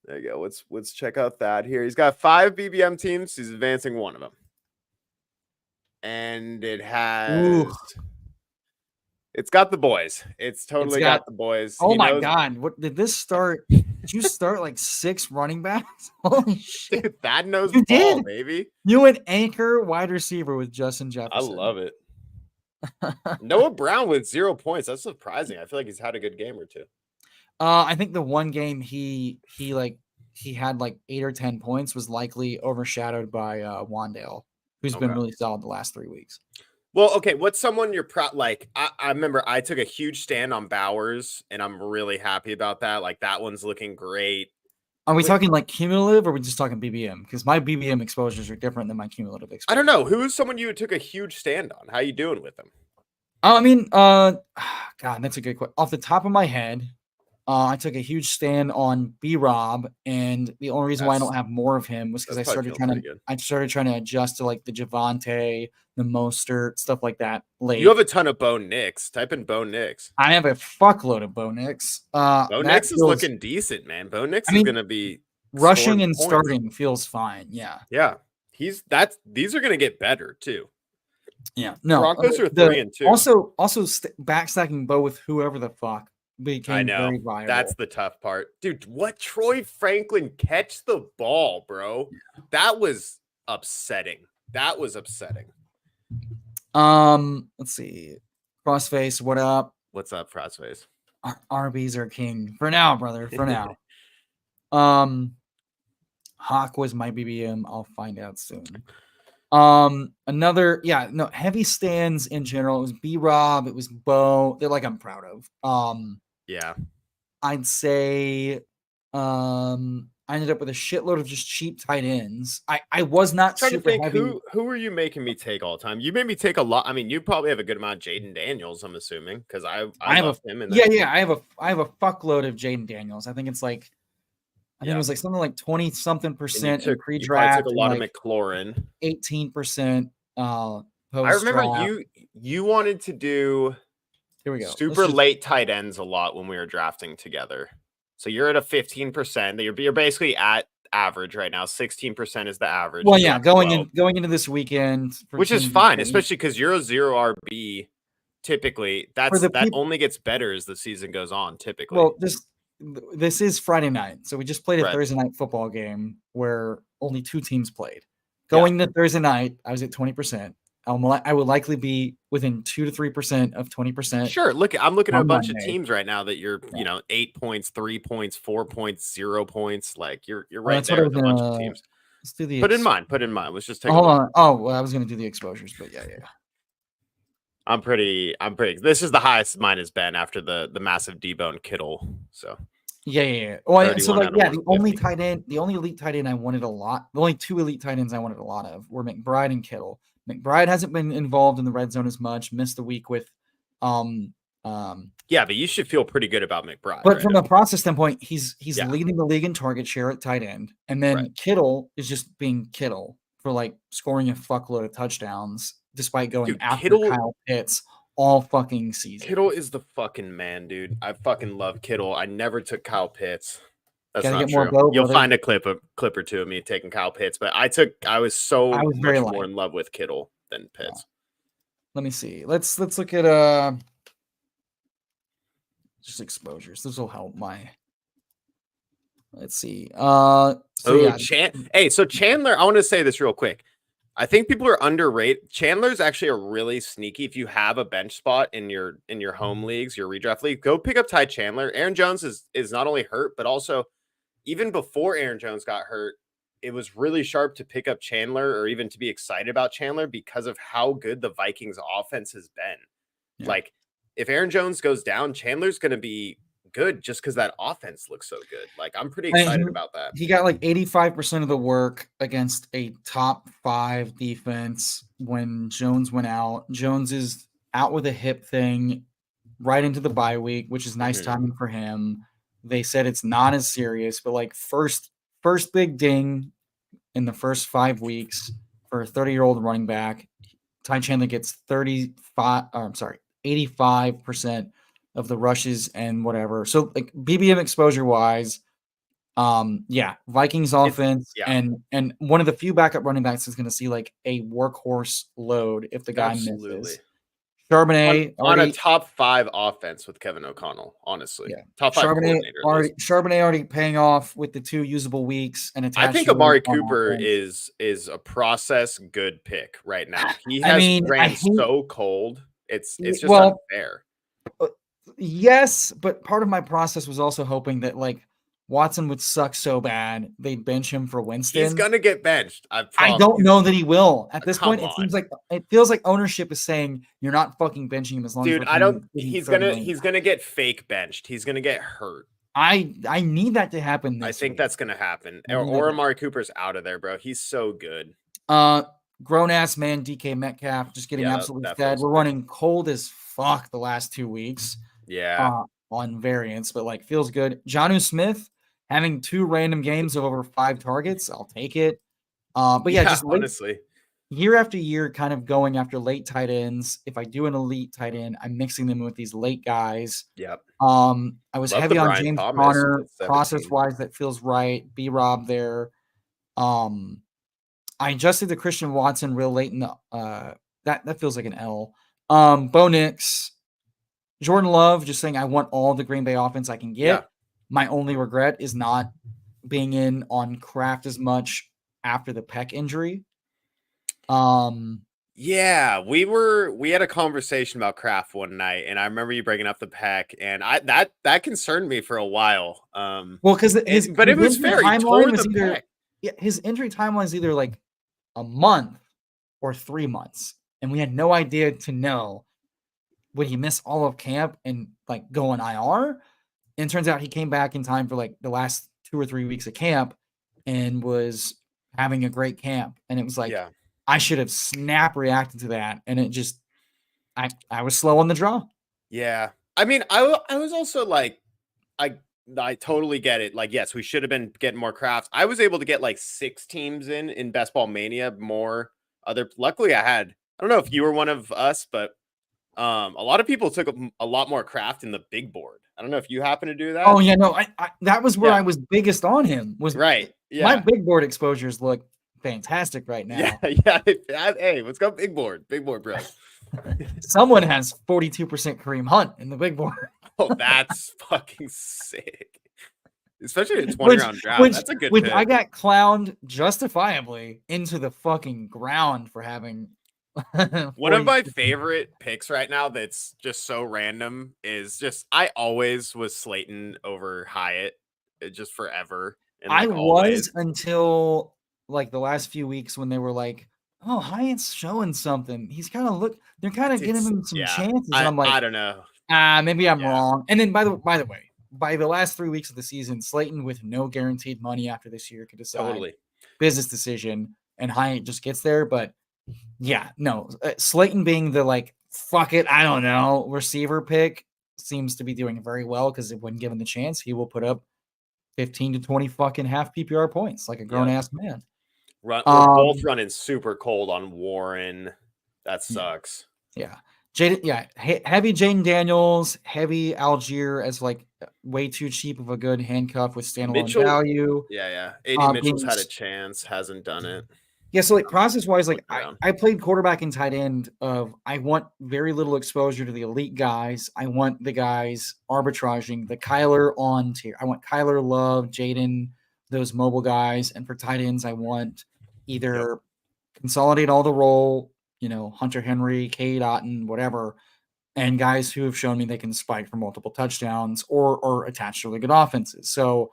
There you go. Let's check out Thad here. He's got 5 BBM teams. He's advancing one of them, and it has. Ooh. It's got the boys. It's totally got the boys. Oh my God. What did this start? Did you start like 6 running backs? Holy shit. Dude, that knows you ball, did. Baby. You went anchor wide receiver with Justin Jefferson. I love it. Noah Brown with 0 points. That's surprising. I feel like he's had a good game or 2. I think the one game he had like 8 or 10 points was likely overshadowed by Wandale, who's been really solid the last 3 weeks. Well, okay, what's someone you're proud? Like, I remember I took a huge stand on Bowers, and I'm really happy about that. Like, that one's looking great. Are we talking like cumulative, or are we just talking BBM? Because my BBM exposures are different than my cumulative exposures. I don't know. Who is someone you took a huge stand on? How you doing with them? I mean, God, that's a good question. Off the top of my head, I took a huge stand on B-Rob, and the only reason why I don't have more of him was because I started trying to adjust to like the Javante, the Mostert, stuff like that. Late. You have a ton of Bo Nix. Type in Bo Nix. I have a fuckload of Bo Nix. Bo Nix is looking decent, man. Bo Nix is going to be rushing and starting feels fine. Yeah. These are going to get better too. Yeah. No. Broncos are 3-2. Also backstacking Bo with whoever the fuck. Became very viable. That's the tough part. Dude, what Troy Franklin catch the ball, bro? That was upsetting. Let's see. Crossface, what up? What's up, Crossface? RBs are king. For now, brother. For now. Hawk was my BBM. I'll find out soon. Heavy stands in general. It was B-Rob, it was Bo. They're like I'm proud of. Yeah. I'd say I ended up with a shitload of just cheap tight ends. I was not I'm trying to super think heavy. who were you making me take all the time? You made me take a lot. I mean, you probably have a good amount of Jaden Daniels, I'm assuming, because I love him in there. Yeah, I have a fuckload of Jaden Daniels. I think it's like it was like something like 20 something percent in You probably took pre-draft a and lot of like McLaurin. 18% I remember post-draft. you wanted to do Here we go. super late tight ends a lot when we were drafting together. So you're at a 15%. You're basically at average right now. 16% is the average. Well, yeah, going into this weekend, which is fine, especially because you're a 0 RB. Typically, that only gets better as the season goes on. Typically, well, this is Friday night, so we just played a Thursday night football game where only 2 teams played. Going to Thursday night, I was at 20%. I would likely be within 2 to 3% of 20%. Sure. I'm looking at a bunch of teams right now that you're, 8 points, 3 points, 4 points, 0 points. Like you're right there with a bunch of teams. Let's do the put in mind. Let's just take. Hold on. Oh, well, I was going to do the exposures, but yeah. I'm pretty. This is the highest mine has been after the massive debone Kittle. So. Yeah. Well, so like, the only elite tight end I wanted a lot. The only 2 elite tight ends I wanted a lot of were McBride and Kittle. McBride hasn't been involved in the red zone as much. Missed a week with, yeah, but you should feel pretty good about McBride. But from a process standpoint, he's leading the league in target share at tight end, and then Kittle is just being Kittle for like scoring a fuckload of touchdowns despite going after Kyle Pitts all fucking season. Kittle is the fucking man, dude. I fucking love Kittle. I never took Kyle Pitts. That's not true. You'll find a clip or two of me taking Kyle Pitts, but I was much more in love with Kittle than Pitts. Let me see. Let's look at just exposures. This will help my. Let's see. So Chandler, I want to say this real quick. I think people are underrated. Chandler's actually a really sneaky. If you have a bench spot in your home leagues, your redraft league, go pick up Ty Chandler. Aaron Jones is not only hurt, but also even before Aaron Jones got hurt, it was really sharp to pick up Chandler or even to be excited about Chandler because of how good the Vikings offense has been. Yeah. Like if Aaron Jones goes down, Chandler's going to be good just because that offense looks so good. Like I'm pretty excited about that. He got like 85% of the work against a top 5 defense when Jones went out. Jones is out with a hip thing right into the bye week, which is nice timing for him. They said it's not as serious, but like first big ding in the first 5 weeks for a 30-year-old running back. Ty Chandler gets 85% of the rushes and whatever. So like BBM exposure wise, Vikings offense and one of the few backup running backs is going to see like a workhorse load if the guy misses. Charbonnet on a top 5 offense with Kevin O'Connell, honestly. Top 5 coordinator. Charbonnet already paying off with the 2 usable weeks and I think Amari Cooper is a process good pick right now. He has ran so cold. It's just unfair. Yes, but part of my process was also hoping that like Watson would suck so bad they'd bench him for Winston. He's gonna get benched. I don't know that he will. At this point, it feels like ownership is saying you're not fucking benching him as long as he's gonna get fake benched. He's gonna get hurt. I need that to happen. I think that's gonna happen. Or Amari Cooper's out of there, bro. He's so good. Grown ass man DK Metcalf just getting absolutely fed. We're running cold as fuck the last 2 weeks. Yeah. On variance, but like feels good. Jonnu Smith having 2 random games of over 5 targets. I'll take it. But just honestly, year after year, kind of going after late tight ends. If I do an elite tight end, I'm mixing them with these late guys. Yep. I was heavy on James Conner. Process wise, that feels right. B-Rob there. I adjusted to Christian Watson real late in the that feels like an L. Bo Nix. Jordan Love just saying I want all the Green Bay offense I can get. Yeah. My only regret is not being in on Kraft as much after the pec injury. Yeah, we had a conversation about Kraft one night, and I remember you bringing up the pec, and that concerned me for a while. Because it was fair. He tore the pec. Yeah, his injury timeline is either like a month or 3 months. And we had no idea to know, would he miss all of camp and like go on IR? And it turns out he came back in time for like the last 2 or 3 weeks of camp and was having a great camp. And it was like, Yeah. I should have snap reacted to that. And it just, I was slow on the draw. Yeah. I mean, I was also like, I totally get it. Like, yes, we should have been getting more crafts. I was able to get like 6 teams in Best Ball Mania, more other. Luckily, I don't know if you were one of us, but a lot of people took a lot more craft in the big board. I don't know if you happen to do that. Oh yeah, no, I that was where Yeah. I was biggest on him. Was Right. my Yeah. big board exposures look fantastic right Yeah. now. Yeah. Hey, let's go big board, bros. Someone has 42% Kareem Hunt in the big board. Oh, that's fucking sick. Especially a 20-round draft. That's a good which pick. I got clowned justifiably into the fucking ground for having. One of my favorite picks right now that's just so random is just I always was Slayton over Hyatt, just forever. And like I was until like the last few weeks when they were like, "Oh, Hyatt's showing something. He's kind of they're kind of giving him some chances." And I'm like, I don't know. Maybe I'm wrong. And then by the way, by the last 3 weeks of the season, Slayton with no guaranteed money after this year could decide business decision, and Hyatt just gets there. But yeah, no, Slayton being the like fuck it, I don't know receiver pick seems to be doing very well because when given the chance, he will put up 15 to 20 fucking half PPR points like a grown ass man. We're both running super cold on Warren. That sucks. Yeah. Heavy Jaden Daniels, heavy Algier as like way too cheap of a good handcuff with standalone value. Yeah. AD Mitchell's had a chance, hasn't done it. Yeah, so like process-wise, like I played quarterback and tight end of I want very little exposure to the elite guys. I want the guys arbitraging the Kyler on tier. I want Kyler, Love, Jaden, those mobile guys. And for tight ends, I want either consolidate all the role, Hunter Henry, Cade Otton, whatever, and guys who have shown me they can spike for multiple touchdowns or attach to really good offenses. So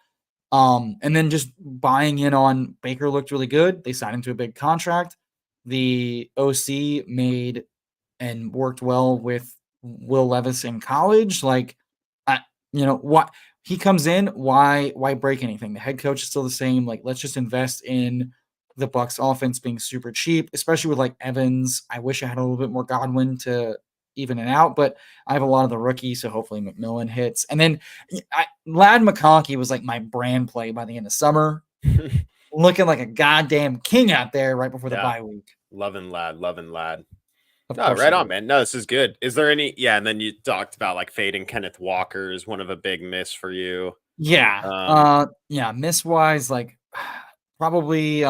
and then just buying in on Baker looked really good. They signed him to a big contract. The OC made and worked well with Will Levis in college. Like, what he comes in, why break anything? The head coach is still the same. Like, let's just invest in the Bucs offense being super cheap, especially with like Evans. I wish I had a little bit more Godwin to even it out, but I have a lot of the rookies, so hopefully McMillan hits. And then Lad McConkey was like my brand play by the end of summer, looking like a goddamn king out there right before the bye week. Loving Lad. No, right on, man. No, this is good. Is there any? Yeah, and then you talked about like fading Kenneth Walker is one of a big miss for you. Yeah, miss wise, like probably. And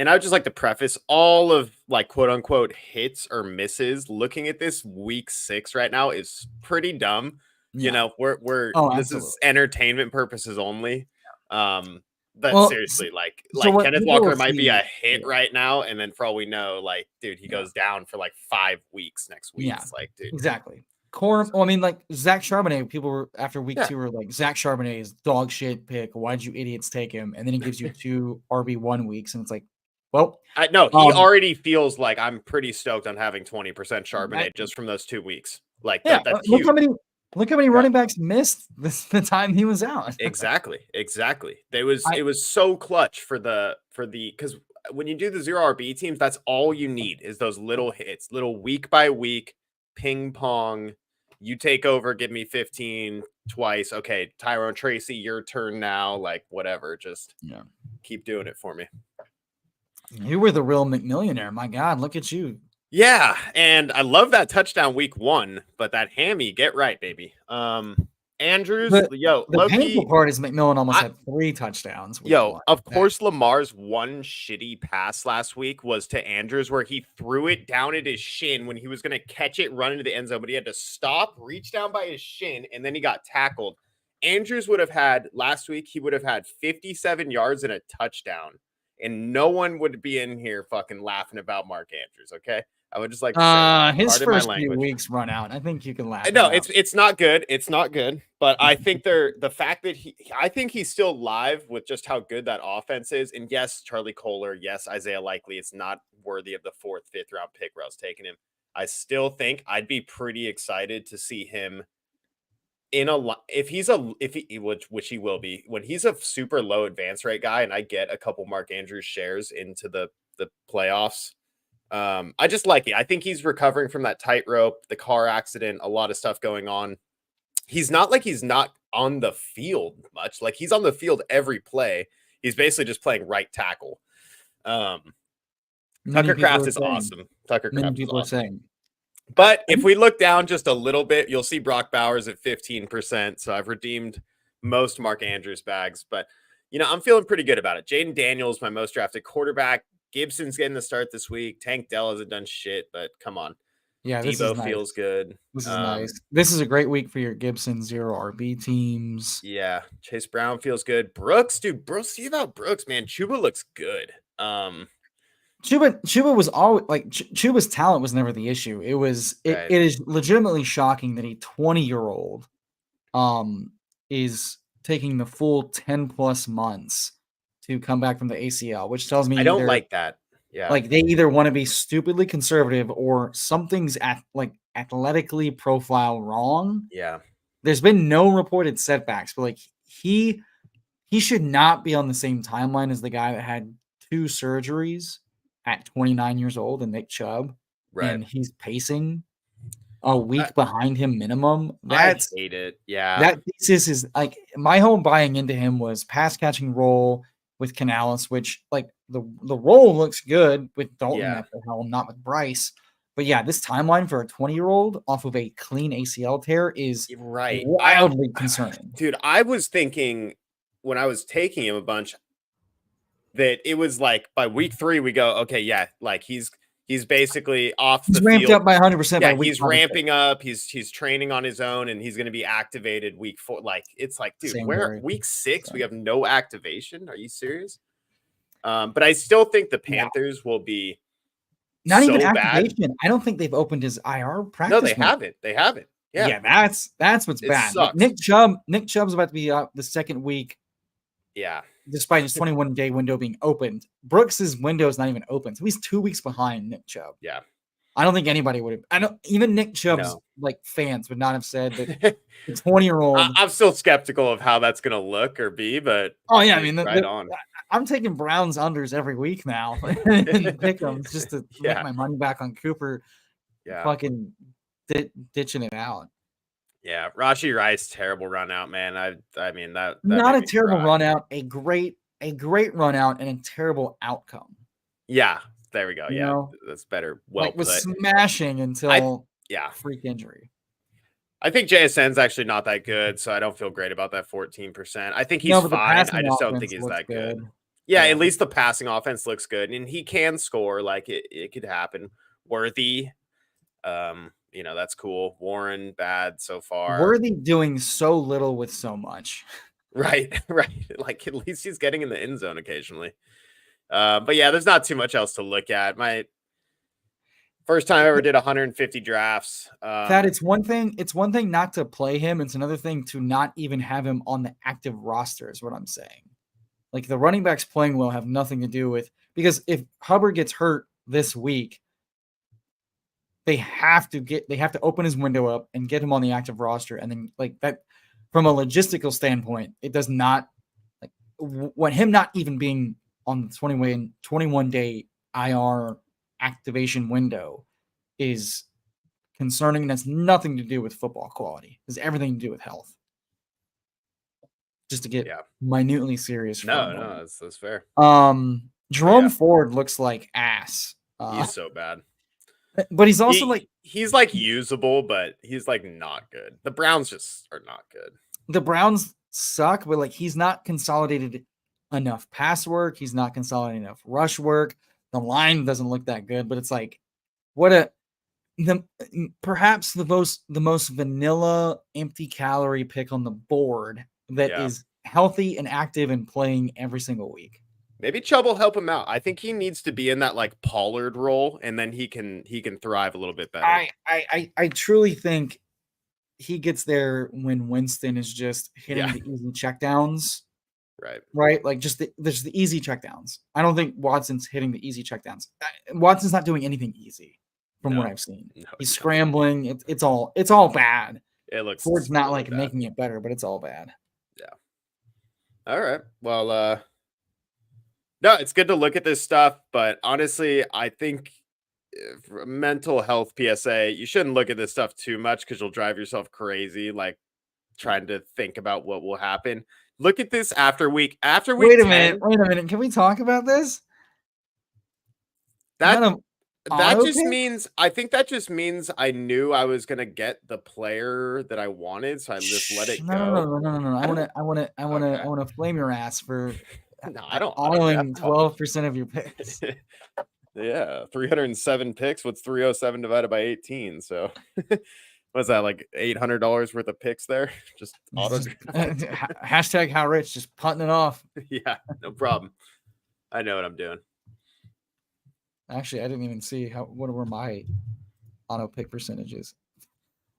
I would just like to preface all of like quote unquote hits or misses. Looking at this week 6 right now is pretty dumb. Yeah. This is entertainment purposes only. But seriously, like Kenneth Walker might be a hit right now, and then for all we know, like dude, he goes down for like 5 weeks next week. Yeah, it's like, dude, exactly. I mean, like Zach Charbonnet, people were after week 2 were like, Zach Charbonnet is dog shit pick. Why'd you idiots take him? And then he gives you 2 RB1 weeks, and it's like, well, I know he already feels like I'm pretty stoked on having 20% Charbonnet just from those 2 weeks. Like, that's huge. Look how many running backs missed the time he was out. Exactly. It was so clutch for the because when you do the 0 RB teams, that's all you need is those little hits, little week by week ping pong. You take over, give me 15 twice. Okay, Tyrone Tracy, your turn now. Like whatever, just keep doing it for me. You were the real McMillionaire. My God, look at you. Yeah, and I love that touchdown week 1, but that hammy, get right, baby. Andrews, the painful part is McMillan almost had 3 touchdowns. Of course, Lamar's one shitty pass last week was to Andrews where he threw it down at his shin when he was going to catch it, run into the end zone, but he had to stop, reach down by his shin, and then he got tackled. Andrews would have had last week, he would have had 57 yards and a touchdown. and no one would be in here fucking laughing about Mark Andrews. Okay, I would just like to say, his pardon my first few language. weeks run out. I think you can laugh. No, about. it's not good. It's not good. But I think the fact that I think he's still live with just how good that offense is. And yes, Charlie Kohler, yes, Isaiah Likely. It's not worthy of the 4th, 5th round pick where I was taking him. I still think I'd be pretty excited to see him in if he which he will be when he's a super low advance rate guy, and I get a couple Mark Andrews shares into the playoffs. I just like it. I think he's recovering from that tightrope, the car accident, a lot of stuff going on. He's not on the field much. Like he's on the field every play. He's basically just playing right tackle. Tucker Kraft is awesome. Tucker Kraft is awesome. But if we look down just a little bit, you'll see Brock Bowers at 15%. So I've redeemed most Mark Andrews bags, but I'm feeling pretty good about it. Jaden Daniels, my most drafted quarterback. Gibson's getting the start this week. Tank Dell hasn't done shit, but come on. Yeah, Debo feels good. This is nice. This is a great week for your Gibson 0 RB teams. Yeah, Chase Brown feels good. Brooks, see about Brooks, man. Chuba looks good. Chuba was always like Chuba's talent was never the issue. It is legitimately shocking that a 20-year-old is taking the full 10 plus months to come back from the ACL, which tells me I don't like that. Yeah. Like they either want to be stupidly conservative or something's athletically profile wrong. Yeah. There's been no reported setbacks, but like he should not be on the same timeline as the guy that had 2 surgeries at 29 years old and Nick Chubb. Right. And he's pacing a week behind him minimum. I hate it. Yeah. That thesis is like my whole buying into him was pass catching role with Canales, which like the role looks good with Dalton at the helm, not with Bryce. But yeah, this timeline for a 20-year-old off of a clean ACL tear is wildly concerning. Dude, I was thinking when I was taking him a bunch that it was like by week 3 we go, okay, yeah, like he's basically off the ramped field. Up by 100%. Yeah, he's ramping up. He's training on his own, and he's going to be activated week 4. Like it's like, dude, week 6 we have no activation? Are you serious? But I still think the Panthers will be not even activation. Bad. I don't think they've opened his IR practice. No, they haven't. They haven't. Yeah, that's what's bad. Sucks. Nick Chubb's about to be out the second week. Yeah. Despite his 21-day window being opened, Brooks's window is not even open, so he's 2 weeks behind Nick Chubb. Yeah, I don't think anybody would have. Even Nick Chubb's like fans would not have said that the 20-year-old. I'm still skeptical of how that's going to look or be, but I mean, on. I'm taking Browns unders every week now and pick them just to make my money back on Cooper. Yeah, fucking ditching it out. Yeah, Rashee Rice, terrible run out, man. I mean that not a terrible run out, a great run out, and a terrible outcome. Yeah, there we go. That's better. Well, was smashing until freak injury. I think JSN's actually not that good, so I don't feel great about that 14%. I think he's fine. I just don't think he's that good. Yeah, at least the passing offense looks good, and he can score. Like it could happen. Worthy, that's cool. Warren, bad so far. Worthy doing so little with so much. Right. Like at least he's getting in the end zone occasionally. But yeah, there's not too much else to look at. My first time I ever did 150 drafts. Thad, it's one thing not to play him. It's another thing to not even have him on the active roster is what I'm saying. Like the running backs playing well have nothing to do with, because if Hubbard gets hurt this week, they have to open his window up and get him on the active roster. And then like that, from a logistical standpoint, it does not like when him not even being on the 21-day IR activation window is concerning. And that's nothing to do with football quality. It's everything to do with health. Just to get minutely serious. No, that's fair. Jerome Ford looks like ass. He's so bad. But he's also he's like usable, but he's like not good. The Browns just are not good. The Browns suck, but like he's not consolidated enough pass work. He's not consolidated enough rush work. The line doesn't look that good, but it's like perhaps the most vanilla empty calorie pick on the board that is healthy and active and playing every single week. Maybe Chubb will help him out. I think he needs to be in that like Pollard role, and then he can thrive a little bit better. I truly think he gets there when Winston is just hitting Yeah. the easy checkdowns. Right. Right? Like just there's the easy checkdowns. I don't think Watson's hitting the easy checkdowns. Watson's not doing anything easy from what I've seen. He's scrambling. It's all bad. It looks Ford's not really like bad. making it better, but it's all bad. Yeah. All right. Well, no, it's good to look at this stuff, but honestly, I think for a mental health PSA, you shouldn't look at this stuff too much because you'll drive yourself crazy, like trying to think about what will happen. Look at this after week 10. Wait a minute. Can we talk about this? That just means I think that just means I knew I was gonna get the player that I wanted, so I just let it go. No. I want to flame your ass for no, I don't autoing 12% of your picks. Yeah, 307 picks. What's 307 divided by 18? So what's that, like $800 worth of picks there? Just auto hashtag how rich, just punting it off. Yeah, no problem. I know what I'm doing. Actually, I didn't even see what were my auto pick percentages.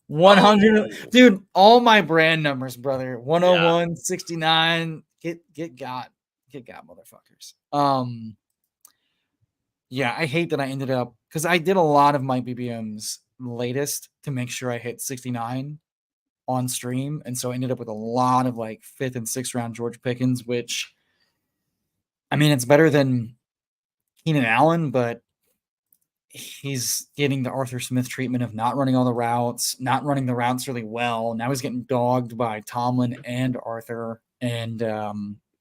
100, dude, all my brand numbers, brother. 101, 69. Get got, motherfuckers. Yeah, I hate that I ended up because I did a lot of my BBMs latest to make sure I hit 69 on stream, and so I ended up with a lot of like 5th and 6th round George Pickens, which I mean it's better than Keenan Allen, but he's getting the Arthur Smith treatment of not running all the routes, not running the routes really well. Now he's getting dogged by Tomlin and Arthur, and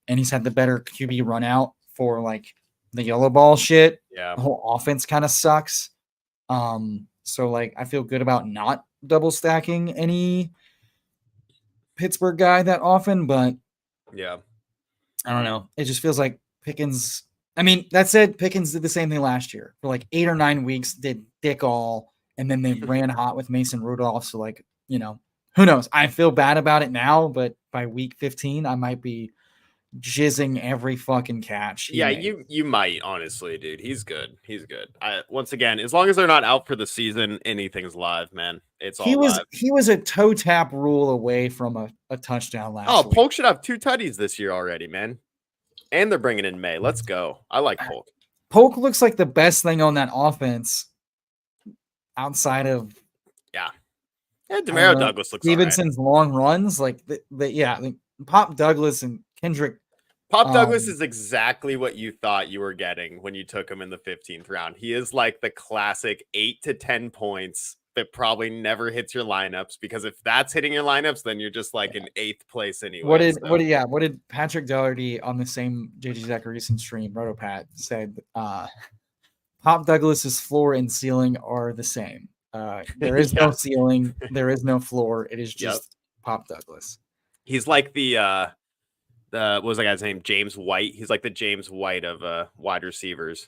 he's had the better QB run out for like the yellow ball shit. Yeah. The whole offense kind of sucks. So like I feel good about not double stacking any Pittsburgh guy that often, but yeah, I don't know. It just feels like Pickens. I mean, that said, Pickens did the same thing last year for like 8 or 9 weeks, did dick all, and then they ran hot with Mason Rudolph. So like, you know, who knows? I feel bad about it now, but by week 15, I might be jizzing every fucking catch. Yeah, you might, honestly, dude. He's good. Once again, as long as they're not out for the season, anything's live, man. It's all live. He was a toe tap rule away from a touchdown last week. Polk should have 2 tutties this year already, man. And they're bringing in May. Let's go. I like Polk. Polk looks like the best thing on that offense outside of Demario Douglas looks Stevenson's long runs. Like Pop Douglas and Kendrick. Pop Douglas is exactly what you thought you were getting when you took him in the 15th round. He is like the classic 8 to 10 points that probably never hits your lineups, because if that's hitting your lineups, then you're just like in 8th place anyway. What did Patrick Doherty on the same JJ Zachariason stream, Rotopat, said Pop Douglas's floor and ceiling are the same. There is no ceiling, there is no floor. It is just Pop Douglas. He's like the what was that guy's name? James White. He's like the James White of wide receivers.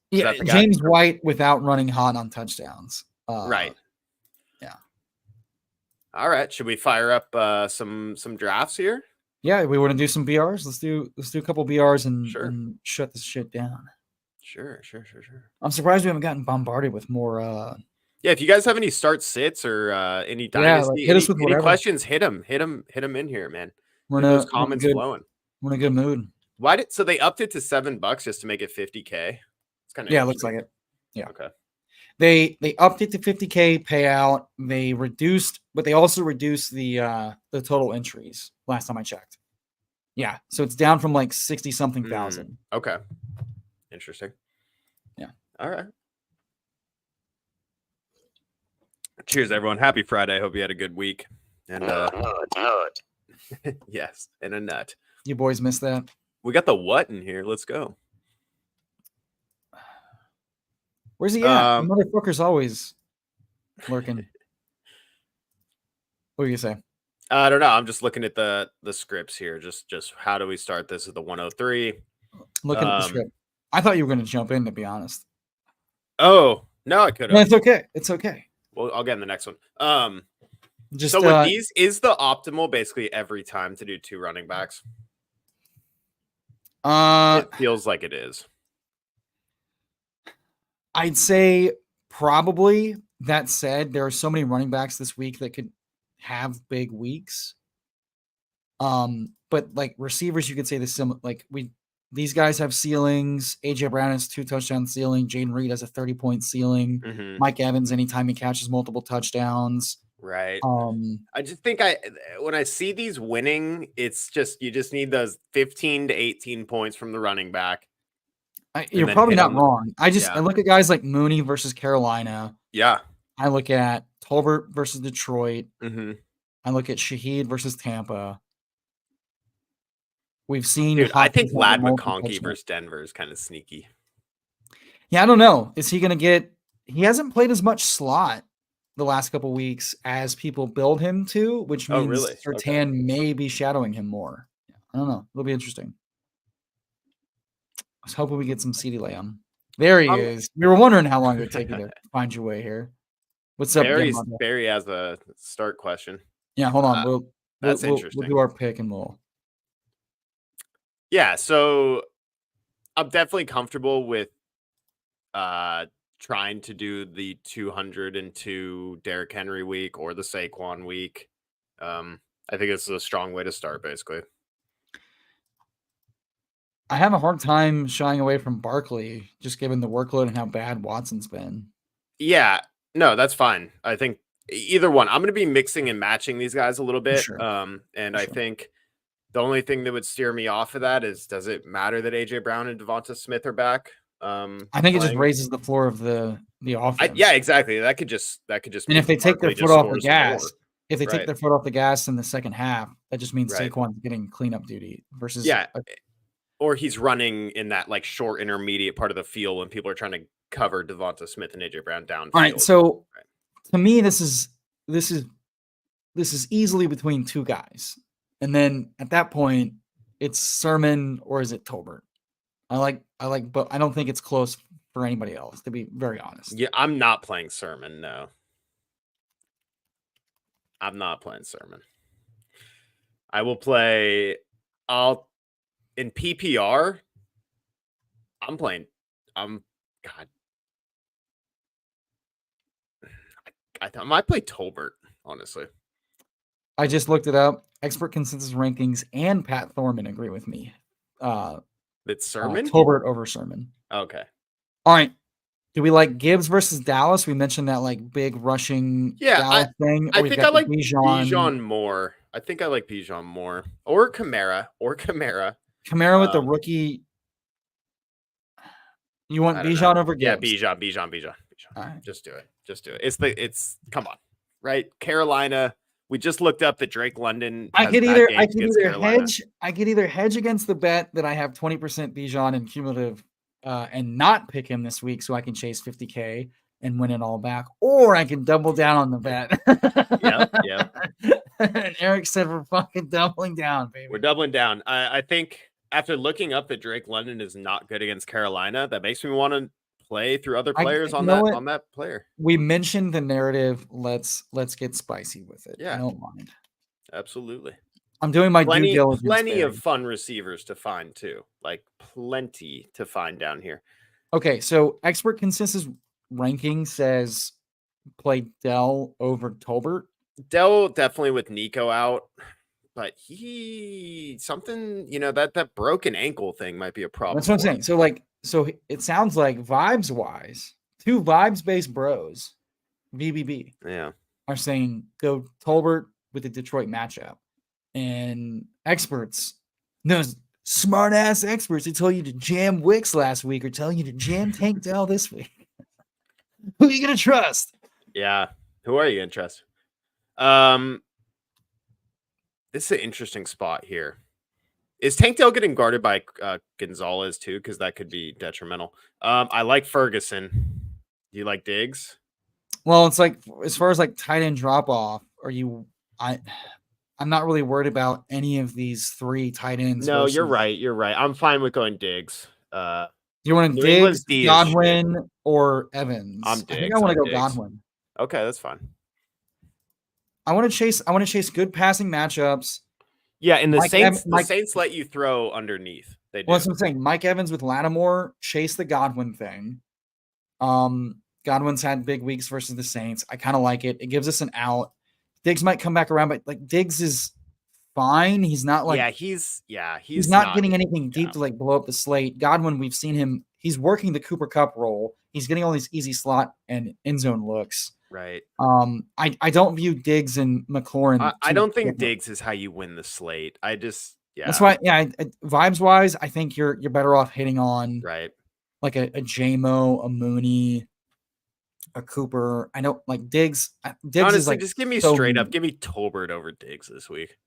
Yeah, James White without running hot on touchdowns. Right. Yeah. All right. Should we fire up some drafts here? Yeah, we want to do some BRs. Let's do a couple BRs and shut this shit down. Sure. I'm surprised we haven't gotten bombarded with more. Yeah, if you guys have any start sits or any dynasty, hit us with any questions, hit them in here, man. We're those comments flowing. We're in a good mood. So they upped it to $7 just to make it 50K? It's kind of it looks like it. Yeah. Okay. They upped it to 50K payout. But they also reduced the total entries last time I checked. Yeah, so it's down from like 60 something thousand. Okay. Interesting. Yeah. All right. Cheers, everyone. Happy Friday. Hope you had a good week. And yes, and a nut. You boys missed that. We got the what in here. Let's go. Where's he at? The motherfucker's always lurking. What do you say? I don't know. I'm just looking at the scripts here. Just how do we start this at the 103? Looking at the script. I thought you were going to jump in, to be honest. Oh, no, I could have. No, it's okay. It's okay. Well, I'll get in the next one. Just so with these, is the optimal basically every time to do 2 running backs? It feels like it is. I'd say probably. That said, there are so many running backs this week that could have big weeks. But like receivers, you could say the similar. Like these guys have ceilings. AJ Brown has 2 touchdown ceiling. Jaden Reed has a 30-point ceiling. Mike Evans, anytime he catches multiple touchdowns. Right. I just think when I see these winning, it's just you just need those 15 to 18 points from the running back. You're probably not wrong. I look at guys like Mooney versus Carolina. Yeah. I look at Tolbert versus Detroit. Mm-hmm. I look at Shaheed versus Tampa. We've seen. Dude, I think Ladd McConkey versus Denver is kind of sneaky. Yeah, I don't know. Is he going to get? He hasn't played as much slot the last couple weeks as people build him to, which means Surtain may be shadowing him more. I don't know. It'll be interesting. I was hoping we get some CeeDee Lamb. There he is. We were wondering how long it would take you to find your way here. What's up, Barry has a start question. Yeah, hold on. That's interesting. We'll do our pick and we'll. Yeah, so I'm definitely comfortable with trying to do the 202 Derrick Henry week or the Saquon week. I think it's a strong way to start, basically. I have a hard time shying away from Barkley, just given the workload and how bad Watson's been. Yeah, no, that's fine. I think either one. I'm going to be mixing and matching these guys a little bit. Sure. I think the only thing that would steer me off of that is, does it matter that AJ Brown and Devonta Smith are back? I think it just raises the floor of the offense. Yeah, exactly. That could just. And if they take their foot off the gas, take their foot off the gas in the second half, that just means Saquon's getting cleanup duty versus or he's running in that like short intermediate part of the field when people are trying to cover Devonta Smith and AJ Brown downfield. All right, so to me, this is easily between two guys, and then at that point, it's Sermon or is it Tolbert? I like, but I don't think it's close for anybody else, to be very honest. Yeah, I'm not playing Sermon. No, I'm not playing Sermon. I will play. In PPR. God. I might play Tolbert, honestly. I just looked it up. Expert consensus rankings and Pat Thorman agree with me. It's Sermon? Tolbert over Sermon. Okay. All right. Do we like Gibbs versus Dallas? We mentioned that like big rushing Dallas thing. I think I like Bijan more. I think I like Bijan more. Or Kamara. Kamara with the rookie. You want Bijan over Gibbs? Yeah, Bijan. Right. Just do it. It's come on, right? Carolina. We just looked up that Drake London. I could either hedge against the bet that I have 20% Bijan in cumulative and not pick him this week so I can chase 50K and win it all back, or I can double down on the bet. Yeah. And Eric said we're fucking doubling down, baby. We're doubling down. I think after looking up that Drake London is not good against Carolina, that makes me want to play through other players on that player. We mentioned the narrative. Let's get spicy with it. Yeah. I don't mind. Absolutely. I'm doing my due diligence. Plenty of fun receivers to find too. Like plenty to find down here. Okay, so expert consensus ranking says play Dell over Tolbert. Dell definitely with Nico out, but that broken ankle thing might be a problem. That's what I'm saying. So it sounds like vibes wise, two vibes based bros, VBB, are saying go Tolbert with the Detroit matchup, and experts, those smart ass experts who told you to jam Wicks last week are telling you to jam Tank Dell this week. Who are you gonna trust? Yeah, who are you gonna trust? This is an interesting spot here. Is Tank Dell getting guarded by Gonzalez too? Because that could be detrimental. I like Ferguson. Do you like Diggs? Well, it's like as far as like tight end drop off, I'm not really worried about any of these three tight ends. No, you're right. I'm fine with going Diggs. You want to Diggs, Godwin, or Evans? I'm Diggs. I think I want to go Godwin. Okay, that's fine. I want to chase good passing matchups. Yeah, and the Saints let you throw underneath. They do. Well, that's what I'm saying. Mike Evans with Lattimore, chase the Godwin thing. Godwin's had big weeks versus the Saints. I kind of like it. It gives us an out. Diggs might come back around, but like Diggs is fine. He's not like he's not getting anything yeah. deep to like blow up the slate. Godwin, we've seen him. He's working the Cooper Kupp role. He's getting all these easy slot and end zone looks. Right. I don't view Diggs and McLaurin. I don't think Diggs is how you win the slate. That's why, vibes wise, I think you're better off hitting on right, like a JMO, a Mooney, a Cooper. I know like Diggs. Diggs honestly, is like just give me so straight up. Give me Tolbert over Diggs this week.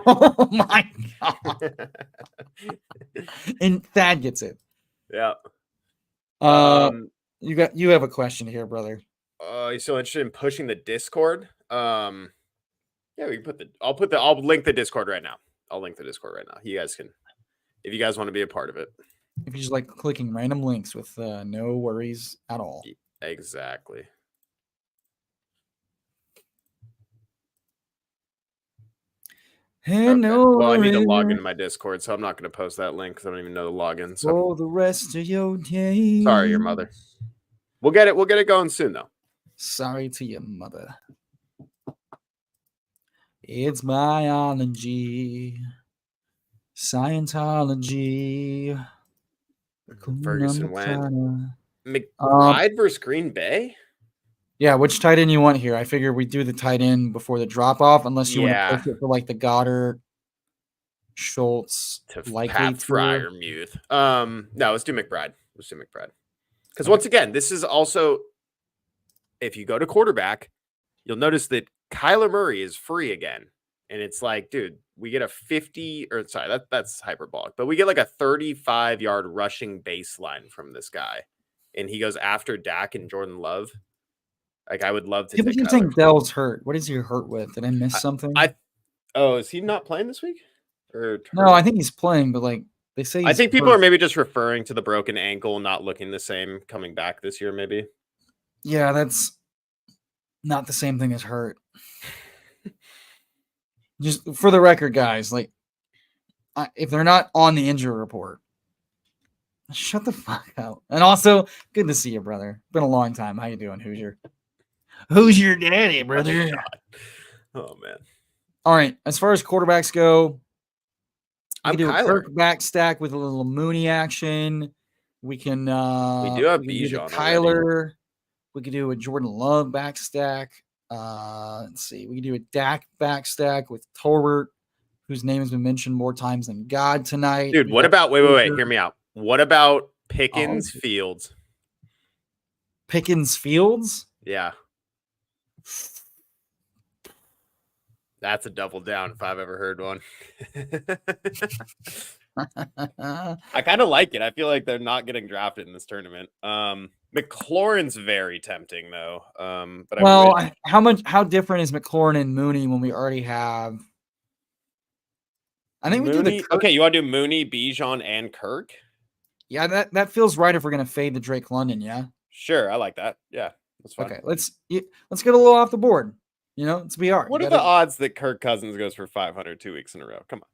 Oh my god! And Thad gets it. Yeah. You have a question here, brother. You so interested in pushing the Discord? Yeah, we can I'll link the Discord right now. I'll link the Discord right now. You guys can, if you guys want to be a part of it. If you just like clicking random links with no worries at all. Exactly. Okay. Well, I need to log into my Discord, so I'm not going to post that link because I don't even know the login. So for the rest of your day. Sorry, your mother. We'll get it going soon, though. Sorry to your mother. It's biology, Scientology. Ferguson went. McBride versus Green Bay? Yeah, which tight end you want here? I figure we do the tight end before the drop off, unless you want to push it for like the Goddard, Schultz, to likely Pat Freiermuth. No, let's do McBride. Because once again, this is also, if you go to quarterback, you'll notice that Kyler Murray is free again. And it's like, dude, we get a 50 or sorry, that's hyperbolic, but we get like a 35-yard rushing baseline from this guy. And he goes after Dak and Jordan Love. Like, I would love to take You're saying Dell's hurt. What is he hurt with? Did I miss something? Is he not playing this week? No, I think he's playing, but like they say I think people are maybe just referring to the broken ankle not looking the same coming back this year, maybe. Yeah, that's not the same thing as hurt. Just for the record, guys, like if they're not on the injury report, shut the fuck up. And also, good to see you, brother. Been a long time. How you doing, Hoosier? Who's your daddy, brother? Oh man. All right. As far as quarterbacks go, I'm do Kyler. A Kirk back stack with a little Mooney action. We can. We do have Bijan. Kyler. Already. We could do a Jordan Love back stack. Let's see. We could do a Dak back stack with Tolbert, whose name has been mentioned more times than God tonight. Dude, what about wait? Hear me out. What about Pickens Fields? Pickens Fields? Yeah. That's a double down if I've ever heard one. I kind of like it. I feel like they're not getting drafted in this tournament. McLaurin's very tempting though. But how different is McLaurin and Mooney when we already have? I think Mooney, we do the Kirk. Okay, you want to do Mooney, Bijan, and Kirk? Yeah, that feels right if we're gonna fade the Drake London. Yeah. Sure, I like that. Yeah, that's fine. Okay, let's get a little off the board. You know, it's BR. What are the odds that Kirk Cousins goes for 500 2 weeks in a row? Come on.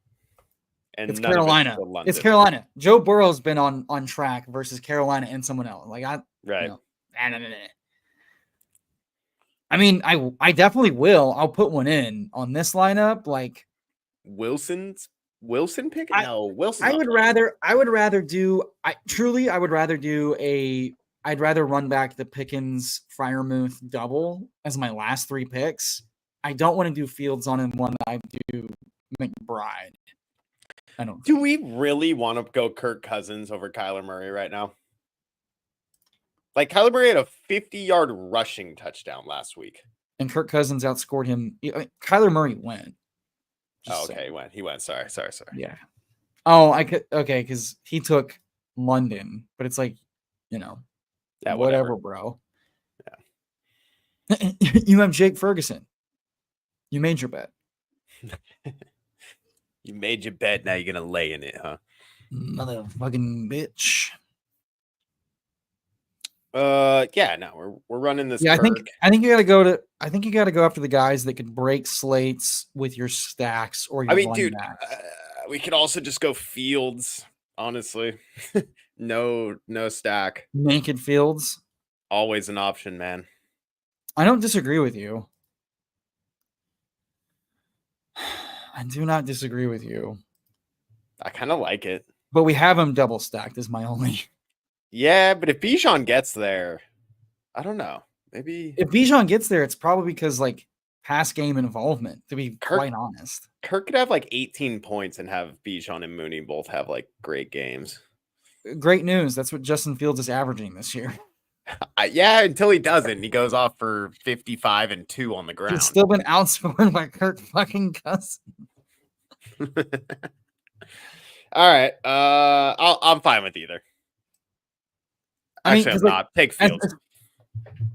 And it's Carolina. It's Carolina. Joe Burrow's been on track versus Carolina and someone else. Like right. I mean, I definitely will. I'll put one in on this lineup. Like Wilson pick? No, Wilson. I'd rather run back the Pickens Freiermuth double as my last 3 picks. I don't want to do Fields on him one that I do McBride. I don't. Do we really want to go Kirk Cousins over Kyler Murray right now? Like Kyler Murray had a 50-yard rushing touchdown last week, and Kirk Cousins outscored him. Kyler Murray went. Okay, he went. Sorry. Yeah. Oh, I could. Okay, because he took London, but it's like, whatever, bro. Yeah. You have Jake Ferguson. You made your bet. You made your bet. Now you're gonna lay in it, huh? Motherfucking bitch. Yeah. No, we're running this. Yeah, I think you gotta go after the guys that could break slates with your stacks or your. Dude, we could also just go Fields Honestly, no stack. Naked Fields. Always an option, man. I don't disagree with you. I do not disagree with you. I kind of like it. But we have him double stacked is my only. Yeah, but if Bijan gets there, I don't know. Maybe if Bijan gets there, it's probably because like pass game involvement, to be quite honest. Kirk could have like 18 points and have Bijan and Mooney both have like great games. Great news. That's what Justin Fields is averaging this year. Yeah, until he doesn't. He goes off for 55 and 2 on the ground. He's still been outscored by Kirk fucking Cousins. All right. I'm fine with either. Actually, I'm not. Take Fields.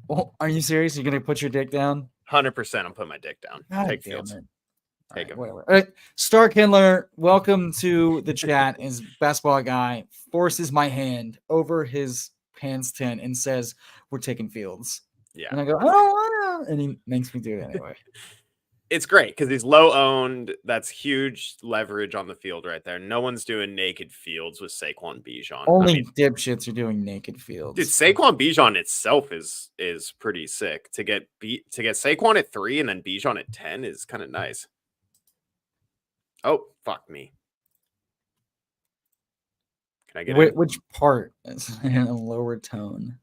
Well, are you serious? You're gonna put your dick down? 100%. I'm putting my dick down. God, take Fields. Take him. Whatever. All right. Star Kindler, welcome to the chat. Is basketball guy forces my hand over his pants tent and says, "We're taking Fields." Yeah. And I go, "I don't wanna," and he makes me do it anyway. It's great because he's low owned. That's huge leverage on the field right there. No one's doing naked Fields with Saquon Bijan. Only dipshits are doing naked Fields. Dude, Saquon Bijan itself is pretty sick. To get Saquon at 3 and then Bijan at 10 is kind of nice. Oh, fuck me. Can I get it? Which part is in a lower tone?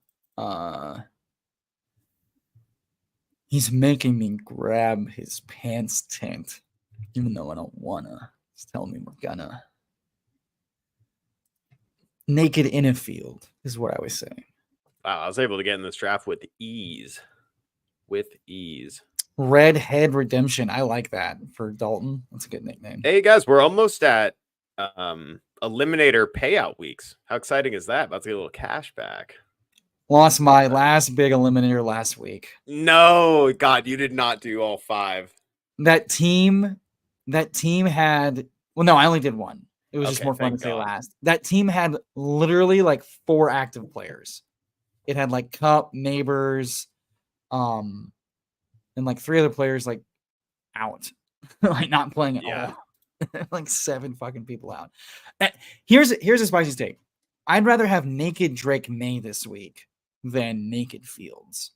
He's making me grab his pants tent, even though I don't wanna. He's telling me we're gonna. Naked in a field is what I was saying. Wow, I was able to get in this draft with ease. Redhead Redemption. I like that for Dalton. That's a good nickname. Hey guys, we're almost at eliminator payout weeks. How exciting is that? About to get a little cash back. Lost my last big eliminator last week. No, God, you did not do all 5. That team had, well, no, I only did one. It was just more fun to say last. That team had literally like 4 active players. It had like Cup, Neighbors, and like 3 other players like out, like not playing at all. Like 7 fucking people out. Here's a spicy take. I'd rather have naked Drake May this week than naked Fields,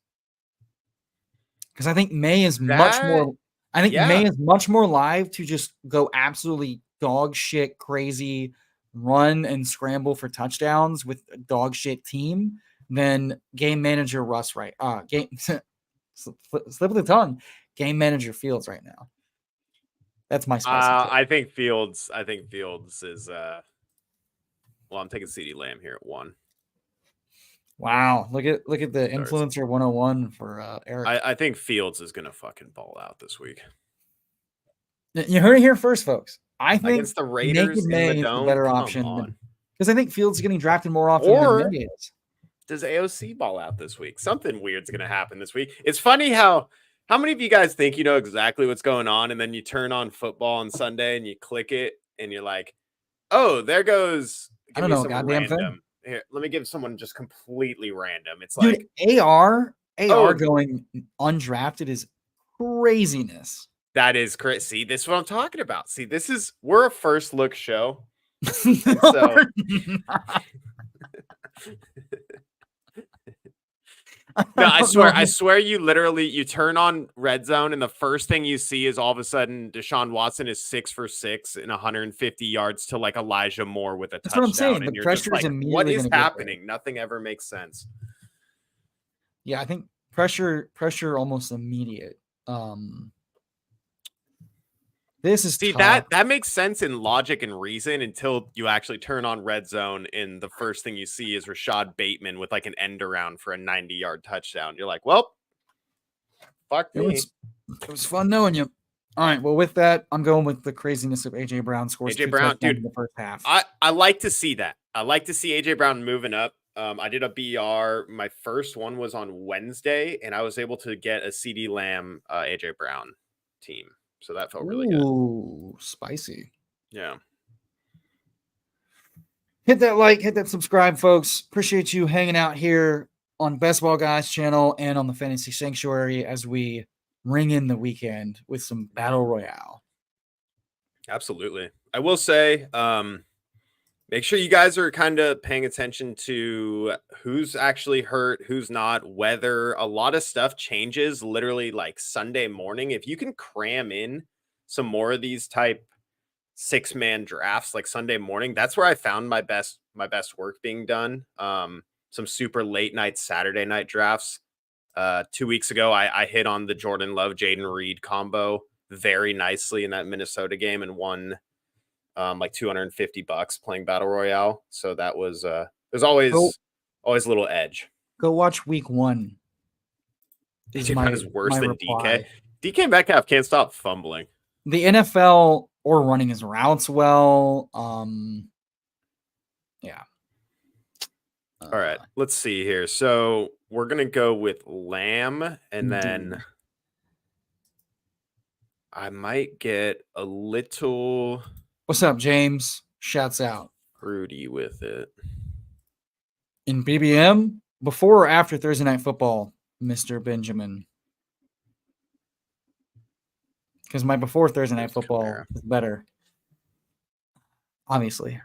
because I think May is much more. I think May is much more live to just go absolutely dog shit crazy, run and scramble for touchdowns with a dog shit team than game manager Russ right. Game slip of the tongue. Game manager Fields right now. That's my spicy take. I think Fields is well, I'm taking CeeDee Lamb here at 1. Wow, look at the influencer 101 for Eric. I think Fields is gonna fucking ball out this week. You heard it here first, folks. I think against the Raiders in the dome, is a better option because I think Fields is getting drafted more often than May is. Does AOC ball out this week? Something weird's gonna happen this week. It's funny how many of you guys think you know exactly what's going on, and then you turn on football on Sunday and you click it and you're like, oh, there goes. I don't know, goddamn thing. Here, let me give someone just completely random. It's dude, like AR going undrafted is craziness. That is crazy. See, this is what I'm talking about. See, we're a first look show. No, I swear you literally, you turn on Red Zone and the first thing you see is all of a sudden Deshaun Watson is 6 for 6 and 150 yards to like Elijah Moore with a touchdown. That's what I'm saying. And the pressure is immediately. What is happening? Nothing ever makes sense. Yeah, I think pressure almost immediate. This is tough. that makes sense in logic and reason until you actually turn on Red Zone and the first thing you see is Rashad Bateman with like an end around for a 90-yard touchdown. You're like, well, fuck me. It was fun knowing you. All right, well, with that, I'm going with the craziness of AJ Brown scores. AJ Brown, dude, in the first half. I like to see that. I like to see AJ Brown moving up. I did a BR. My first one was on Wednesday, and I was able to get a CeeDee Lamb AJ Brown team. So that felt really good. Ooh, spicy. Yeah. Hit that like, hit that subscribe, folks. Appreciate you hanging out here on Best Ball Guys channel and on the Fantasy Sanctuary as we ring in the weekend with some Battle Royale. Absolutely. I will say, Make sure you guys are kind of paying attention to who's actually hurt, who's not, weather. A lot of stuff changes literally like Sunday morning. If you can cram in some more of these type 6-man drafts like Sunday morning, that's where I found my best work being done. Some super late night Saturday night drafts. 2 weeks ago, I hit on the Jordan Love, Jaden Reed combo very nicely in that Minnesota game and won like $250 playing Battle Royale. So that was there's always a little edge. Go watch week 1. Is Dude, that is worse my than reply. DK Metcalf can't stop fumbling. The NFL or running his routes well. Yeah. All right, let's see here. So we're gonna go with Lamb, and then I might get a little. What's up, James? Shouts out. Fruity with it. In BBM, before or after Thursday Night Football, Mr. Benjamin? Because my before Thursday Night Football is better. Obviously.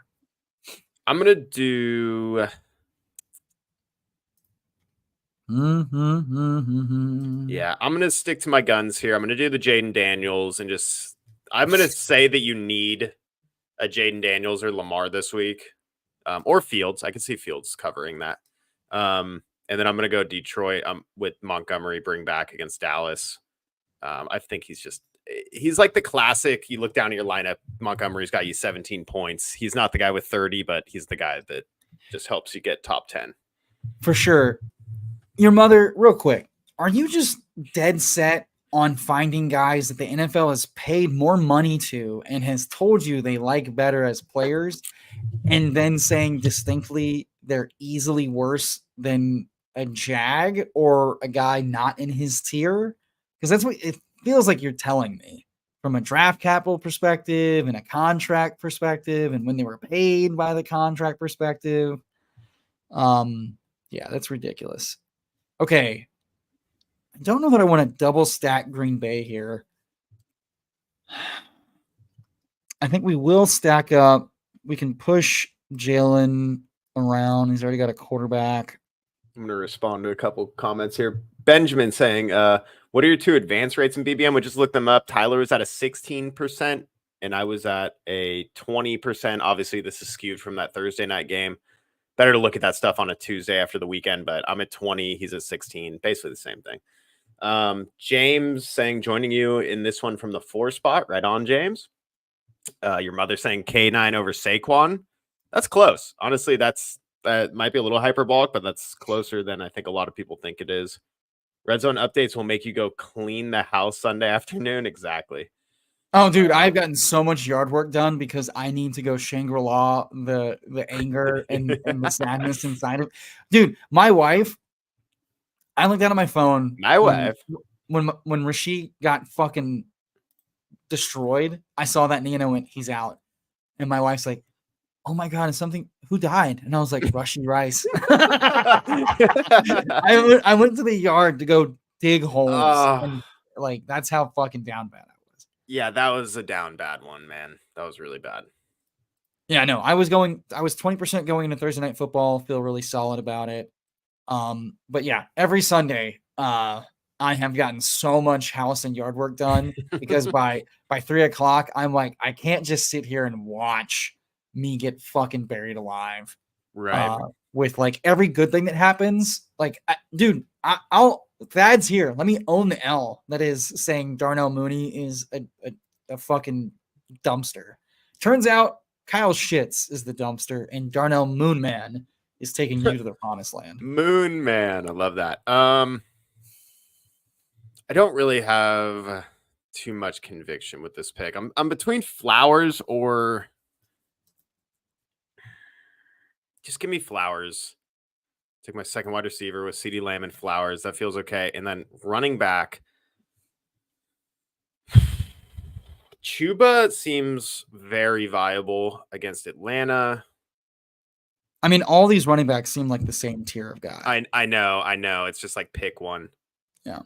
I'm going to do... Yeah, I'm going to stick to my guns here. I'm going to do the Jaden Daniels and just... I'm going to say that you need a Jaden Daniels or Lamar this week. Or Fields. I can see Fields covering that. And then I'm going to go Detroit with Montgomery, bring back against Dallas. I think he's like the classic. You look down at your lineup, Montgomery's got you 17 points. He's not the guy with 30, but he's the guy that just helps you get top 10. For sure. Your mother, real quick, are you just dead set on finding guys that the NFL has paid more money to and has told you they like better as players, and then saying distinctly they're easily worse than a Jag or a guy not in his tier? Because that's what it feels like you're telling me from a draft capital perspective and a contract perspective and when they were paid by the contract perspective. Yeah, that's ridiculous. Okay. I don't know that I want to double stack Green Bay here. I think we will stack up. We can push Jalen around. He's already got a quarterback. I'm going to respond to a couple comments here. Benjamin saying, what are your two advance rates in BBM? We just looked them up. Tyler was at a 16%, and I was at a 20%. Obviously, this is skewed from that Thursday night game. Better to look at that stuff on a Tuesday after the weekend, but I'm at 20. He's at 16. Basically the same thing. James saying, joining you in this one from the 4 spot. Right on, James. Your mother saying K9 over Saquon. That's close. Honestly, that might be a little hyperbolic, but that's closer than I think a lot of people think it is. Red Zone updates will make you go clean the house Sunday afternoon. Exactly. Oh, dude, I've gotten so much yard work done because I need to go Shangri-La the anger and the sadness inside of. Dude, my wife, I looked down at my phone. My wife. When Rashid got fucking destroyed, I saw that Nina went, he's out. And my wife's like, oh my God, who died? And I was like, Rushy Rice. I went to the yard to go dig holes. And like, that's how fucking down bad I was. Yeah, that was a down bad one, man. That was really bad. Yeah, no, I was 20% going into Thursday Night Football, feel really solid about it. But yeah, every Sunday, I have gotten so much house and yard work done because by 3:00, I'm like, I can't just sit here and watch me get fucking buried alive. Right. With like every good thing that happens. Like, dude, I'll Thad's here. Let me own the L that is saying Darnell Mooney is a fucking dumpster. Turns out Kyle Shits is the dumpster and Darnell Moonman is taking you to the promised land. Moon Man. I love that. I don't really have too much conviction with this pick. I'm between Flowers or just give me Flowers. Take my second wide receiver with CeeDee Lamb and Flowers. That feels okay. And then running back. Chuba seems very viable against Atlanta. I mean, all these running backs seem like the same tier of guy. I know. It's just like pick one. Yeah.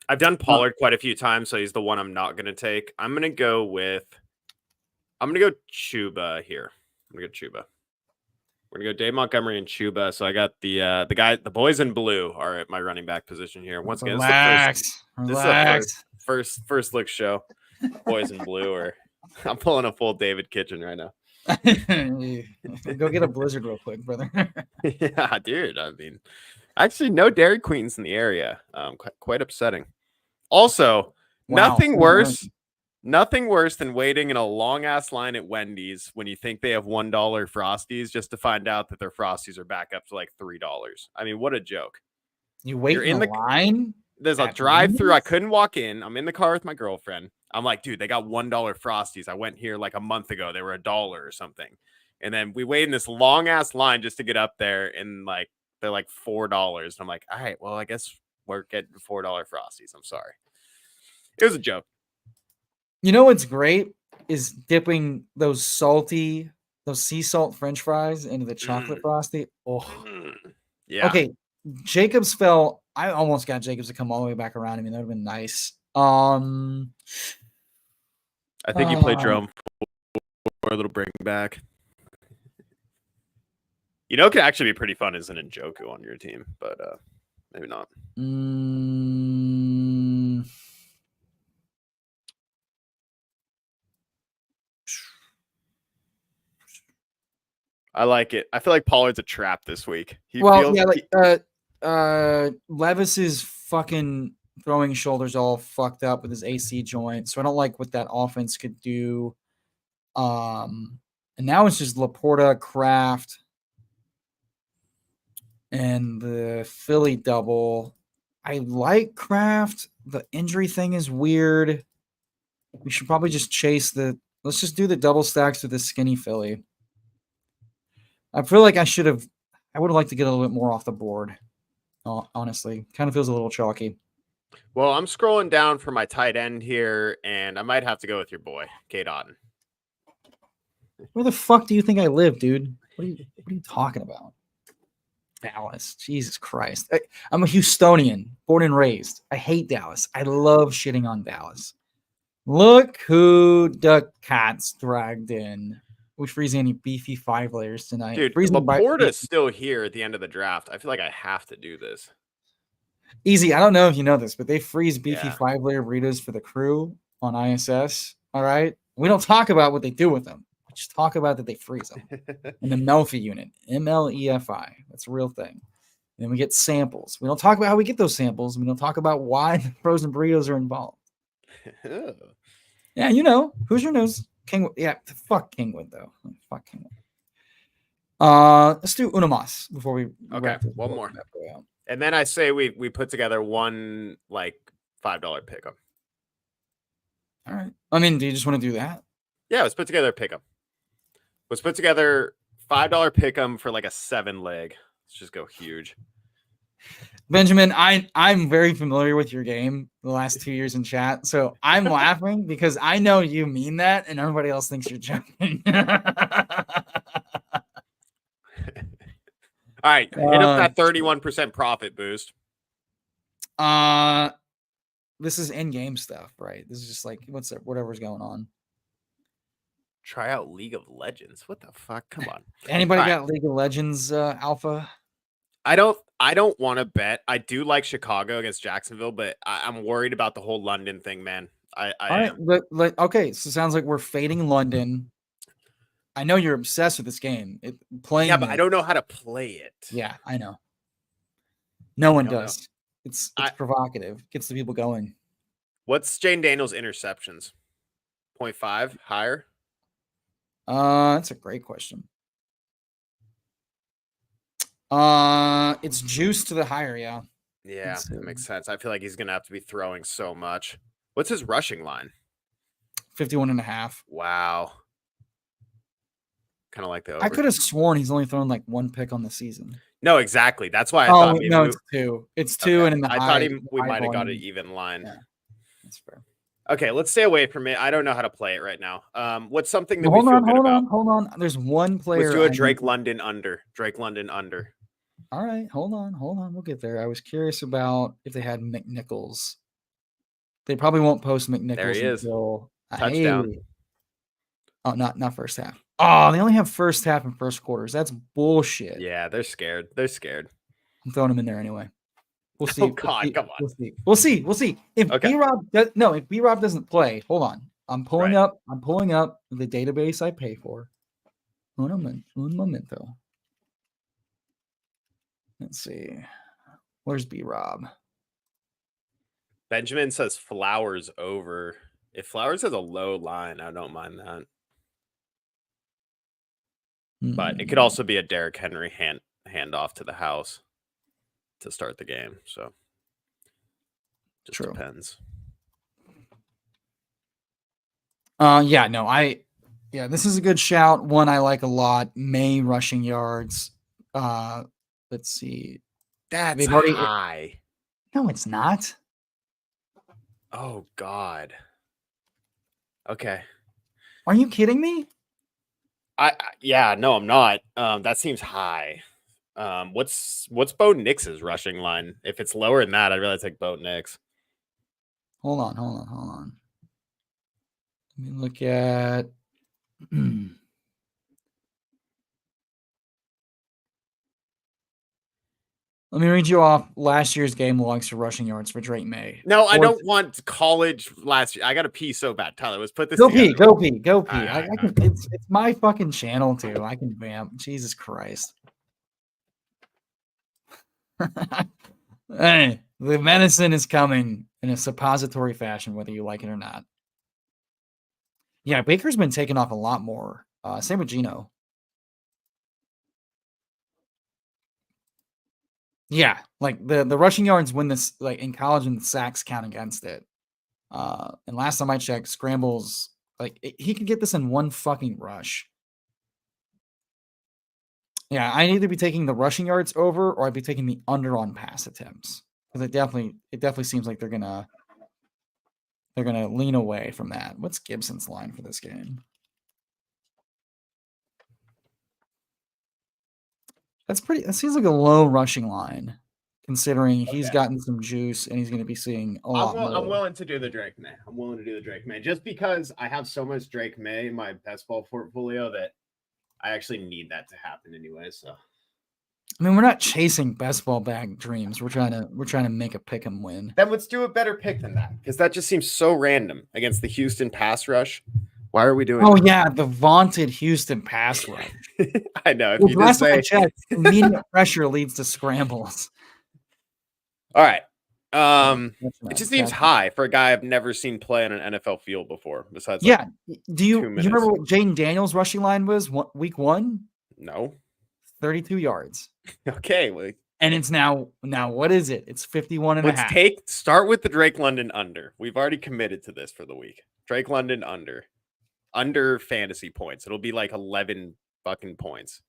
I've done Pollard quite a few times, so he's the one I'm not going to take. I'm going to go Chuba here. I'm gonna go Chuba. We're gonna go Dave Montgomery and Chuba. So I got the boys in blue are at my running back position here. Once again, Relax. this is the first look show. Boys in blue, or I'm pulling a full David Kitchen right now. Go get a blizzard real quick, brother. Yeah, dude. I mean, actually, no Dairy Queens in the area. Quite upsetting. Also, Wow. nothing worse than waiting in a long ass line at Wendy's when you think they have $1 Frosties just to find out that their Frosties are back up to like $3. I mean, what a joke. You wait in the line? There's a drive-through. I couldn't walk in. I'm in the car with my girlfriend. I'm like, dude, they got $1 Frosties. I went here like a month ago. They were $1 or something. And then we wait in this long ass line just to get up there, and like they're like $4. And I'm like, all right, well, I guess we're getting $4 Frosties. I'm sorry. It was a joke. You know what's great is dipping those sea salt French fries into the chocolate frosty. Oh, yeah. Okay, Jacobs fell. I almost got Jacobs to come all the way back around. I mean, that would have been nice. I think you played Jerome for a little bring back. You know, it could actually be pretty fun as an Njoku on your team, but maybe not. I like it. I feel like Pollard's a trap this week. Levis is fucking throwing shoulders all fucked up with his AC joint, so I don't like what that offense could do. And now it's just Laporta, Kraft, and the Philly double. I like Kraft. The injury thing is weird. We should probably just let's just do the double stacks with the skinny Philly. I feel like I would have liked to get a little bit more off the board. Honestly, kind of feels a little chalky. Well, I'm scrolling down for my tight end here, and I might have to go with your boy, Cade Otton. Where the fuck do you think I live, dude? What are you talking about? Dallas. Jesus Christ. I'm a Houstonian, born and raised. I hate Dallas. I love shitting on Dallas. Look who the Cats dragged in. We freeze any beefy 5 layers tonight. Dude, Laporta's still here at the end of the draft. I feel like I have to do this. Easy. I don't know if you know this, but they freeze beefy 5-layer burritos for the crew on ISS. All right. We don't talk about what they do with them. We just talk about that they freeze them in the Melfi unit, MLEFI. That's a real thing. And then we get samples. We don't talk about how we get those samples. We don't talk about why the frozen burritos are involved. Yeah, you know, Hoosier knows. Kingwood, yeah, fuck Kingwood though. Fuck Kingwood. Let's do una más before we. Okay, one more. And then I say we put together one like $5 pickup. All right. I mean, do you just want to do that? Yeah, let's put together a pickup. Let's put together $5 pick'em for like a 7-leg. Let's just go huge. Benjamin, I'm very familiar with your game the last 2 years in chat, so I'm laughing because I know you mean that, and everybody else thinks you're joking. All right, hit up that 31% profit boost. This is in-game stuff, right? This is just like whatever's going on. Try out League of Legends. What the fuck? Come on. Anybody got League of Legends alpha? I don't want to bet. I do like Chicago against Jacksonville, but I'm worried about the whole London thing, man. I am. But okay, so it sounds like we're fading London. I know you're obsessed with this game. But I don't know how to play it. Yeah, I know. No one does. It's provocative. Gets the people going. What's Jane Daniels' interceptions? 0.5 higher? That's a great question. It's juice to the higher, yeah. Yeah, that makes sense. I feel like he's gonna have to be throwing so much. What's his rushing line? 51.5. Wow. Kind of like the over. I could have sworn he's only thrown like 1 pick on the season. No, exactly. That's why I thought maybe it's 2. It's 2, and in the I thought we might have got an even line. Yeah, that's fair. Okay, let's stay away from it. I don't know how to play it right now. What's something that hold on. There's one player. Let's do a Drake London under. Drake London under. All right, hold on. We'll get there. I was curious about if they had McNichols. They probably won't post McNichols. There he is. Until touchdown. Oh, not first half. Oh, they only have first half and first quarters. That's bullshit. Yeah, they're scared. They're scared. I'm throwing them in there anyway. We'll see. Oh God, come on. We'll see. If Okay. if B-Rob doesn't play, hold on. I'm pulling Right. up the database I pay for. Un momento. Let's see. Where's B-Rob? Benjamin says Flowers over. If Flowers has a low line, I don't mind that. But it could also be a Derrick Henry handoff to the house to start the game. So just depends. This is a good shout. One I like a lot. May rushing yards. Let's see. That's high. No, it's not. Oh God. Okay. Are you kidding me? No, I'm not. That seems high. What's Bo Nix's rushing line? If it's lower than that, I'd rather take Bo Nix. Hold on. Let me look at. Let me read you off last year's game logs for rushing yards for Drake May. No, I don't want college last year. I got to pee so bad. Tyler, let's put this Go together. Go pee. I can. It's my fucking channel too. I can vamp. Jesus Christ. Hey, the medicine is coming in a suppository fashion, whether you like it or not. Yeah, Baker's been taking off a lot more. Same with Gino. Yeah, like the rushing yards win this, like in college, and the sacks count against it. And last time I checked, scrambles, like he could get this in one fucking rush. Yeah, I'd either be taking the rushing yards over, or I'd be taking the under on pass attempts, because it definitely seems like they're gonna lean away from that. What's Gibson's line for this game? That seems like a low rushing line, considering he's gotten some juice and he's going to be seeing a lot more. I'm willing to do the Drake May. Just because I have so much Drake May in my best ball portfolio that I actually need that to happen anyway. So, I mean, we're not chasing best ball bag dreams. We're trying to make a pick 'em win. Then let's do a better pick than that, because that just seems so random against the Houston pass rush. Why are we doing that? Yeah, the vaunted Houston pass rush. I know. If you just say immediate pressure leads to scrambles. All right. It just seems high for a guy I've never seen play on an NFL field before. Besides, do you remember what Jaden Daniels' rushing line was week 1? No, 32 yards. Okay, well, and it's now what is it? It's 51 and a half. Start with the Drake London under. We've already committed to this for the week. Drake London under fantasy points. It'll be like 11 fucking points.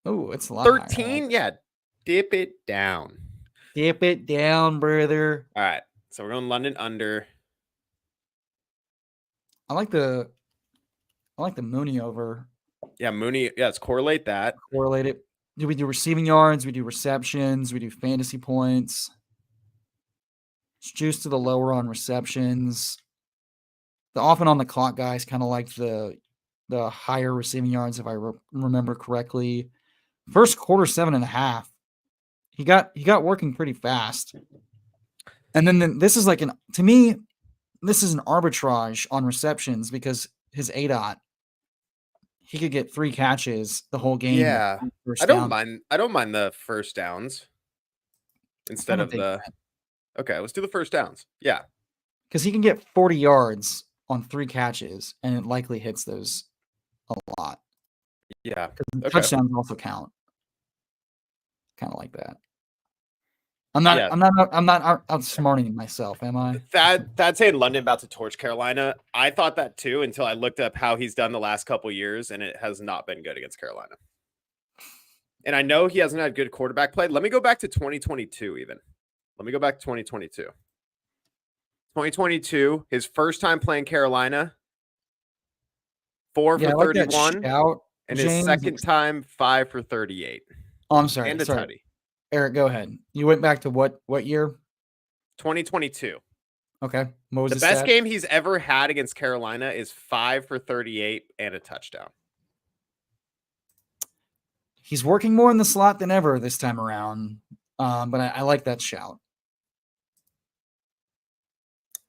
Oh, it's a lot. 13, yeah. Dip it down. Dip it down, brother. All right, so we're going London under. I like the Mooney over. Yeah, Mooney. Yeah, let's correlate that. Correlate it. We do receiving yards. We do receptions. We do fantasy points. It's juice to the lower on receptions. The off and on the clock guys kind of like the higher receiving yards, if I remember correctly. First quarter 7.5. He got working pretty fast. And then this is like to me, this is an arbitrage on receptions, because his ADOT, he could get 3 catches the whole game. Yeah, I don't mind the first downs instead of the. Okay, let's do the first downs. Yeah, because he can get 40 yards on 3 catches, and it likely hits those a lot. Yeah, touchdowns also count. Kind of like that. I'm not outsmarting myself, am I? That's saying London about to torch Carolina. I thought that too until I looked up how he's done the last couple years, and it has not been good against Carolina. And I know he hasn't had good quarterback play. Let me go back to 2022 even. Let me go back to 2022. 2022, his first time playing Carolina, 4 for 31. And his second time, 5 for 38. Oh, I'm sorry. And a tutty. Eric, go ahead. You went back to what year? 2022. Okay. What was The his best stat? game he's ever had against Carolina is 5 for 38 and a touchdown. He's working more in the slot than ever this time around. But I like that shout.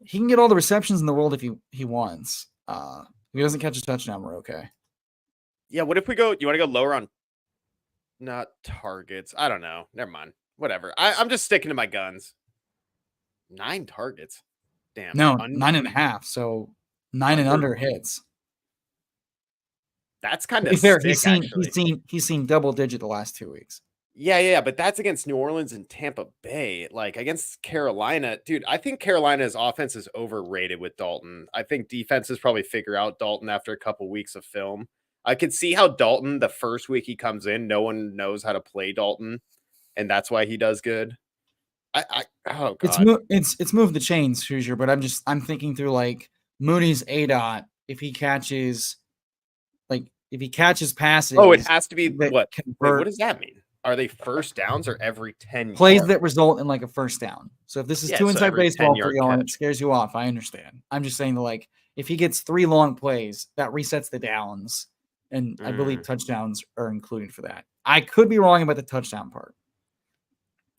He can get all the receptions in the world if he wants. If he doesn't catch a touchdown, we're okay. Yeah, what if we go? You want to go lower on not targets? I don't know. Never mind. Whatever. I'm just sticking to my guns. 9 targets. Damn. No, 9.5. So 9 and under hits. That's kind To of be fair, sick, he's seen double digit the last 2 weeks. Yeah, but that's against New Orleans and Tampa Bay. Like against Carolina, dude, I think Carolina's offense is overrated with Dalton. I think defenses probably figure out Dalton after a couple weeks of film. I could see how Dalton, the first week he comes in, no one knows how to play Dalton, and that's why he does good. Oh god, It's moved the chains, Hoosier, but I'm thinking through like Mooney's ADOT. If he catches passes, oh, it has to be that what? Wait, what convert does that mean? Are they first downs or every 10 plays yards? that result in like a first down. So if this is Yeah, too so inside every baseball for 10-yard you and it catch. scares you off, I understand. I'm just saying that like if he gets 3 long plays, that resets the downs, and I believe touchdowns are included for that. I could be wrong about the touchdown part.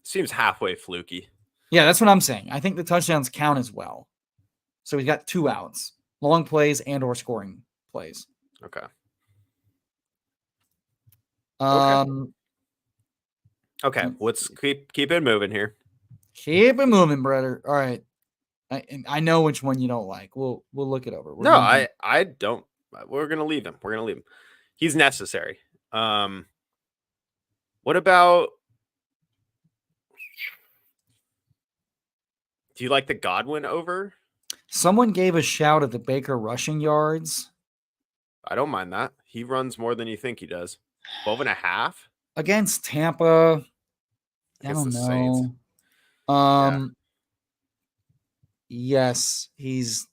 Seems halfway fluky. Yeah, that's what I'm saying. I think the touchdowns count as well. So he's got 2 outs, long plays and or scoring plays. Okay. Okay, let's keep it moving here. Keep it moving, brother. All right. I know which one you don't like. We'll look it over. I don't. We're gonna leave him. He's necessary. What about? Do you like the Godwin over? Someone gave a shout at the Baker rushing yards. I don't mind that. He runs more than you think he does. 12.5 against Tampa. I don't know. Saints. Yes, he's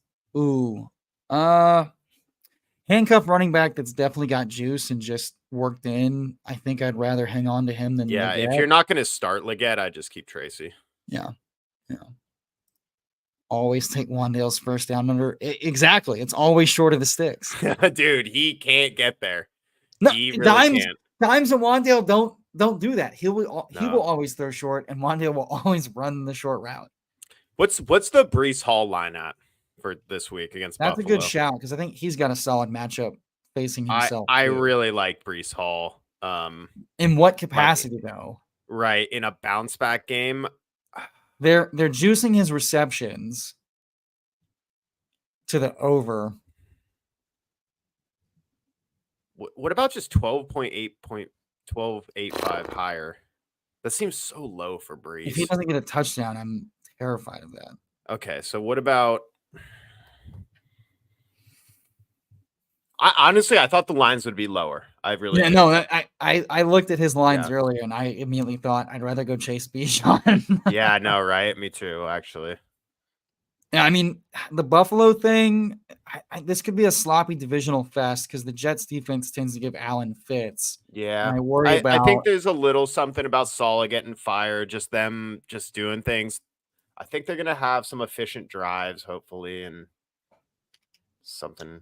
handcuff running back that's definitely got juice and just worked in. I think I'd rather hang on to him than Leggett. If you're not going to start Leggett, I just keep Tracy. Yeah. Always take Wandale's first down under. Exactly. It's always short of the sticks. Dude, he can't get there. No, he really can't. Dimes and Wandale don't do that. He will always throw short, and Wandale will always run the short route. What's the Breece Hall line at for this week against Buffalo? That's a good shout because I think he's got a solid matchup facing himself. I really like Breece Hall. In what capacity though? Right, in a bounce back game. They're juicing his receptions to the over. What about just 12.85 higher? That seems so low for Breece. If he doesn't get a touchdown, I'm terrified of that. Okay, so what about? I thought the lines would be lower. I looked at his lines earlier and I immediately thought I'd rather go chase Bijan. Yeah, I know, right? Me too, actually. Yeah, I mean, the Buffalo thing, this could be a sloppy divisional fest because the Jets defense tends to give Allen fits. Yeah. I think there's a little something about Saleh getting fired, just them just doing things. I think they're going to have some efficient drives, hopefully, and something.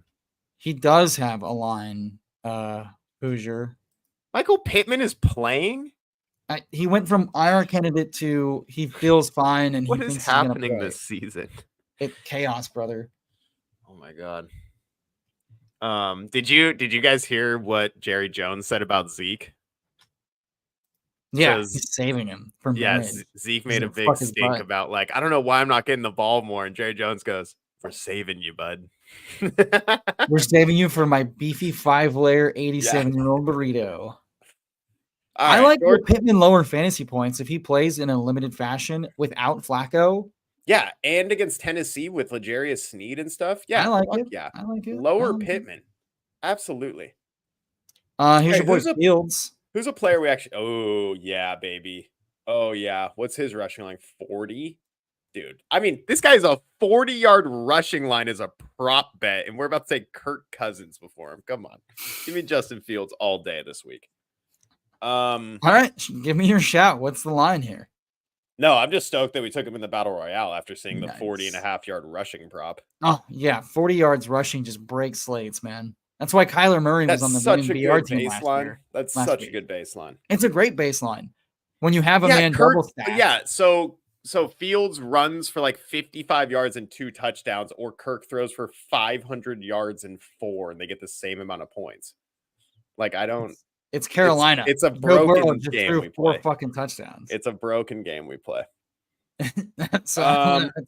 He does have a line, Hoosier. Michael Pittman is playing? He went from IR candidate to he feels fine and what is happening this season? Chaos, brother. Oh my god. Did you guys hear what Jerry Jones said about Zeke? Yeah, he's saving him from Zeke made a big stink about like, I don't know why I'm not getting the ball more, and Jerry Jones goes, "We're saving you, bud. We're saving you for my beefy 5-layer 87-year-old burrito." I like Pittman lower fantasy points if he plays in a limited fashion without Flacco. Yeah, and against Tennessee with L'Jarius Sneed and stuff. Yeah, I like it. Yeah, I like it. Lower Pittman, absolutely. Here's your boy Fields. Who's a player we actually? Oh yeah, baby. Oh yeah. What's his rushing line? 40, dude. I mean, this guy's a 40-yard rushing line as a prop bet, and we're about to take Kirk Cousins before him. Come on, give me Justin Fields all day this week. All right, give me your shout. What's the line here? No, I'm just stoked that we took him in the Battle Royale after seeing the 40 and a Nice. half yard rushing prop. Oh, yeah. 40 yards rushing just breaks slates, man. That's why Kyler Murray was That's on the such winning a BR good team baseline. That's last such a week. good baseline. It's a great baseline. When you have a Yeah, man Kirk. double stacked. Yeah, so Fields runs for like 55 yards and 2 touchdowns, or Kirk throws for 500 yards and 4, and they get the same amount of points. Like, I don't. It's Carolina. It's a Joe Burrow broken just game threw we 4 play. fucking touchdowns. It's a broken game we play. So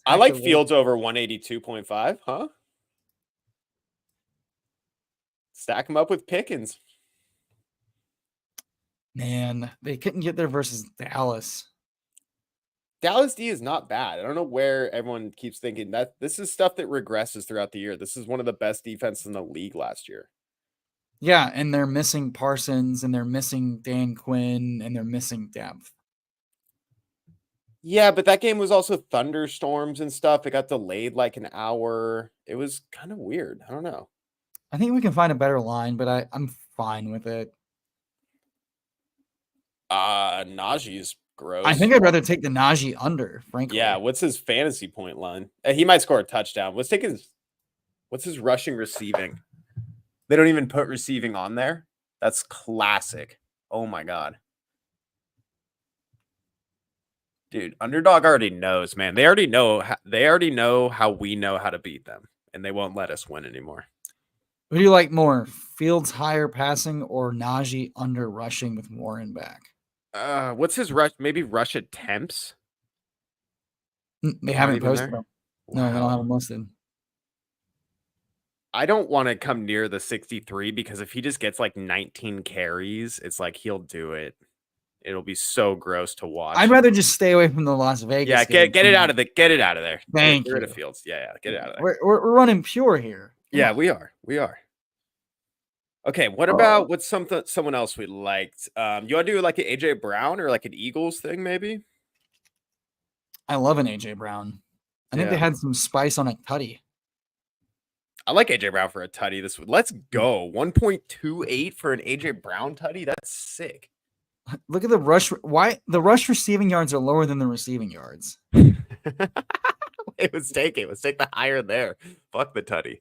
I like Fields over 182.5, huh? Stack him up with Pickens. Man, they couldn't get there versus Dallas. Dallas D is not bad. I don't know where everyone keeps thinking that this is stuff that regresses throughout the year. This is one of the best defenses in the league last year. Yeah, and they're missing Parsons, and they're missing Dan Quinn, and they're missing depth. Yeah, but that game was also thunderstorms and stuff. It got delayed like an hour. It was kind of weird. I don't know. I think we can find a better line, but I'm fine with it. Najee's gross. I think I'd rather take the Najee under, frankly. Yeah, what's his fantasy point line? He might score a touchdown. What's his rushing receiving? They don't even put receiving on there. That's classic. Oh my god. Dude, Underdog already knows, man. They already know how we know how to beat them, and they won't let us win anymore. Who do you like more? Fields higher passing or Najee under rushing with Warren back? What's his rush? Maybe rush attempts? They haven't posted them. No, they don't have them listed. I don't want to come near the 63 because if he just gets like 19 carries, it's like he'll do it. It'll be so gross to watch. I'd rather just stay away from the Las Vegas. Yeah, get it out of there. Thank you. Get rid of Fields. Yeah, get it out of there. We're running pure here. Yeah, we are. Okay, what about what's someone else we liked? You want to do like an AJ Brown or like an Eagles thing, maybe? I love an AJ Brown. I think they had some spice on a tutty. I like AJ Brown for a tutty. Let's go 1.28 for an AJ Brown tutty. That's sick. Look at the rush. Why the rush receiving yards are lower than the receiving yards? Let's take the higher there. Fuck the tutty.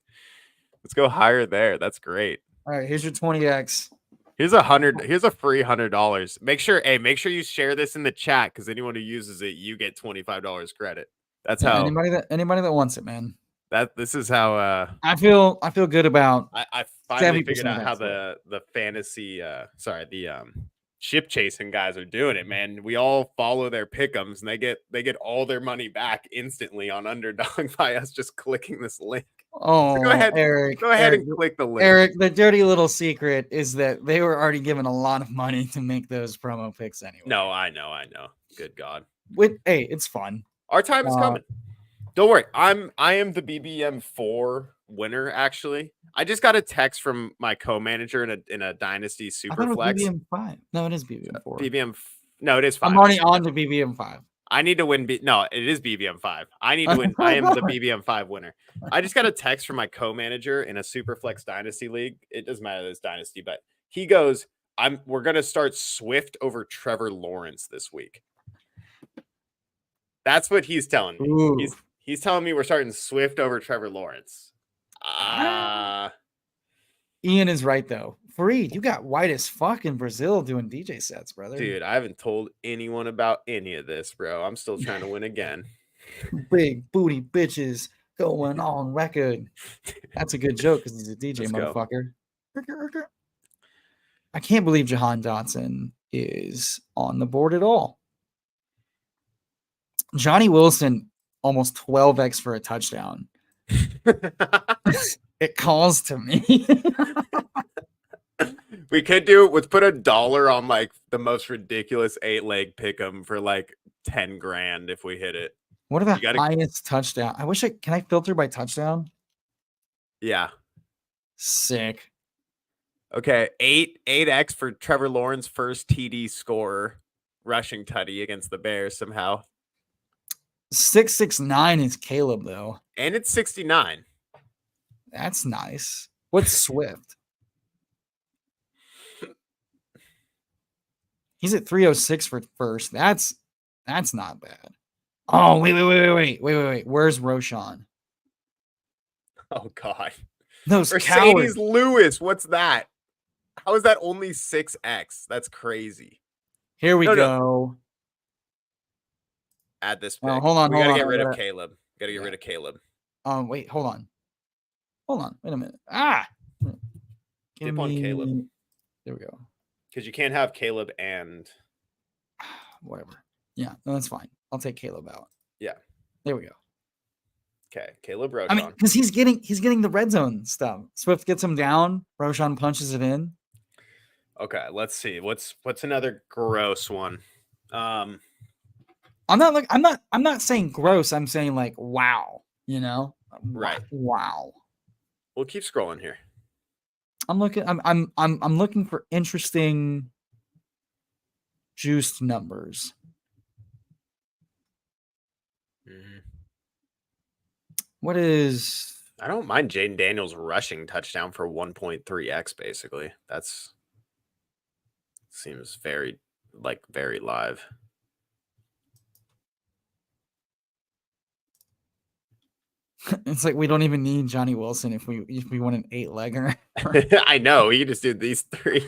Let's go higher there. That's great. All right, here's your 20x. Here's a free $100. Make sure you share this in the chat because anyone who uses it, you get $25 credit. That's how anybody that wants it, man. This is how I feel good about. I finally figured out how the fantasy the ship chasing guys are doing it, man. We all follow their pick'ems and they get all their money back instantly on Underdog by us just clicking this link. Oh, so go ahead, Eric, and click the link. Eric, the dirty little secret is that they were already given a lot of money to make those promo picks anyway. No, I know. Good God. Hey, it's fun. Our time is coming. Don't worry. I am the BBM4 winner, actually. I just got a text from my co-manager in a Dynasty Superflex. BBM5. No, it is BBM4. No, it is 5. I'm already on to BBM5. I need to win. No, it is BBM5. I need to win. I am the BBM5 winner. I just got a text from my co-manager in a Superflex Dynasty League. It doesn't matter that it's Dynasty, but he goes, we're going to start Swift over Trevor Lawrence this week. That's what he's telling me. He's telling me we're starting Swift over Trevor Lawrence. Ian is right, though. Fareed, you got white as fuck in Brazil doing DJ sets, brother. Dude, I haven't told anyone about any of this, bro. I'm still trying to win again. Big booty bitches going on record. That's a good joke because he's a DJ, motherfucker. I can't believe Jahan Dotson is on the board at all. Johnny Wilson, almost 12x for a touchdown. It calls to me. We could do it. Let's put $1 on like the most ridiculous 8-leg pick'em for like 10 grand if we hit it. What are the highest touchdown? Can I filter by touchdown? Yeah. Sick. Okay. 8x for Trevor Lawrence first TD scorer rushing tutty against the Bears somehow. 669 is Caleb though. And it's 69. That's nice. What's Swift? He's at 306 for first. That's That's not bad. Oh, wait. Where's Roshan? Oh God. Those Mercedes cowards. Lewis. What's that? How is that only 6x? That's crazy. Here we No. go. Add this Oh, pick. hold on. We gotta get rid of Caleb. Gotta get rid of Caleb. Wait, hold on. Wait a minute. Dip on Caleb. There we go. Because you can't have Caleb and whatever. Yeah, no, that's fine. I'll take Caleb out. Yeah. There we go. Okay, Caleb Roshan. I mean, because he's getting the red zone stuff. Swift gets him down. Roshan punches it in. Okay, let's see. What's another gross one? I'm not saying gross. I'm saying like wow. You know, right? Wow. We'll keep scrolling here. I'm looking for interesting juiced numbers. Mm-hmm. What is? I don't mind Jaden Daniels rushing touchdown for 1.3x. Basically, that's seems very live. It's like we don't even need Johnny Wilson if we want an 8-legger. I know. You just do these 3.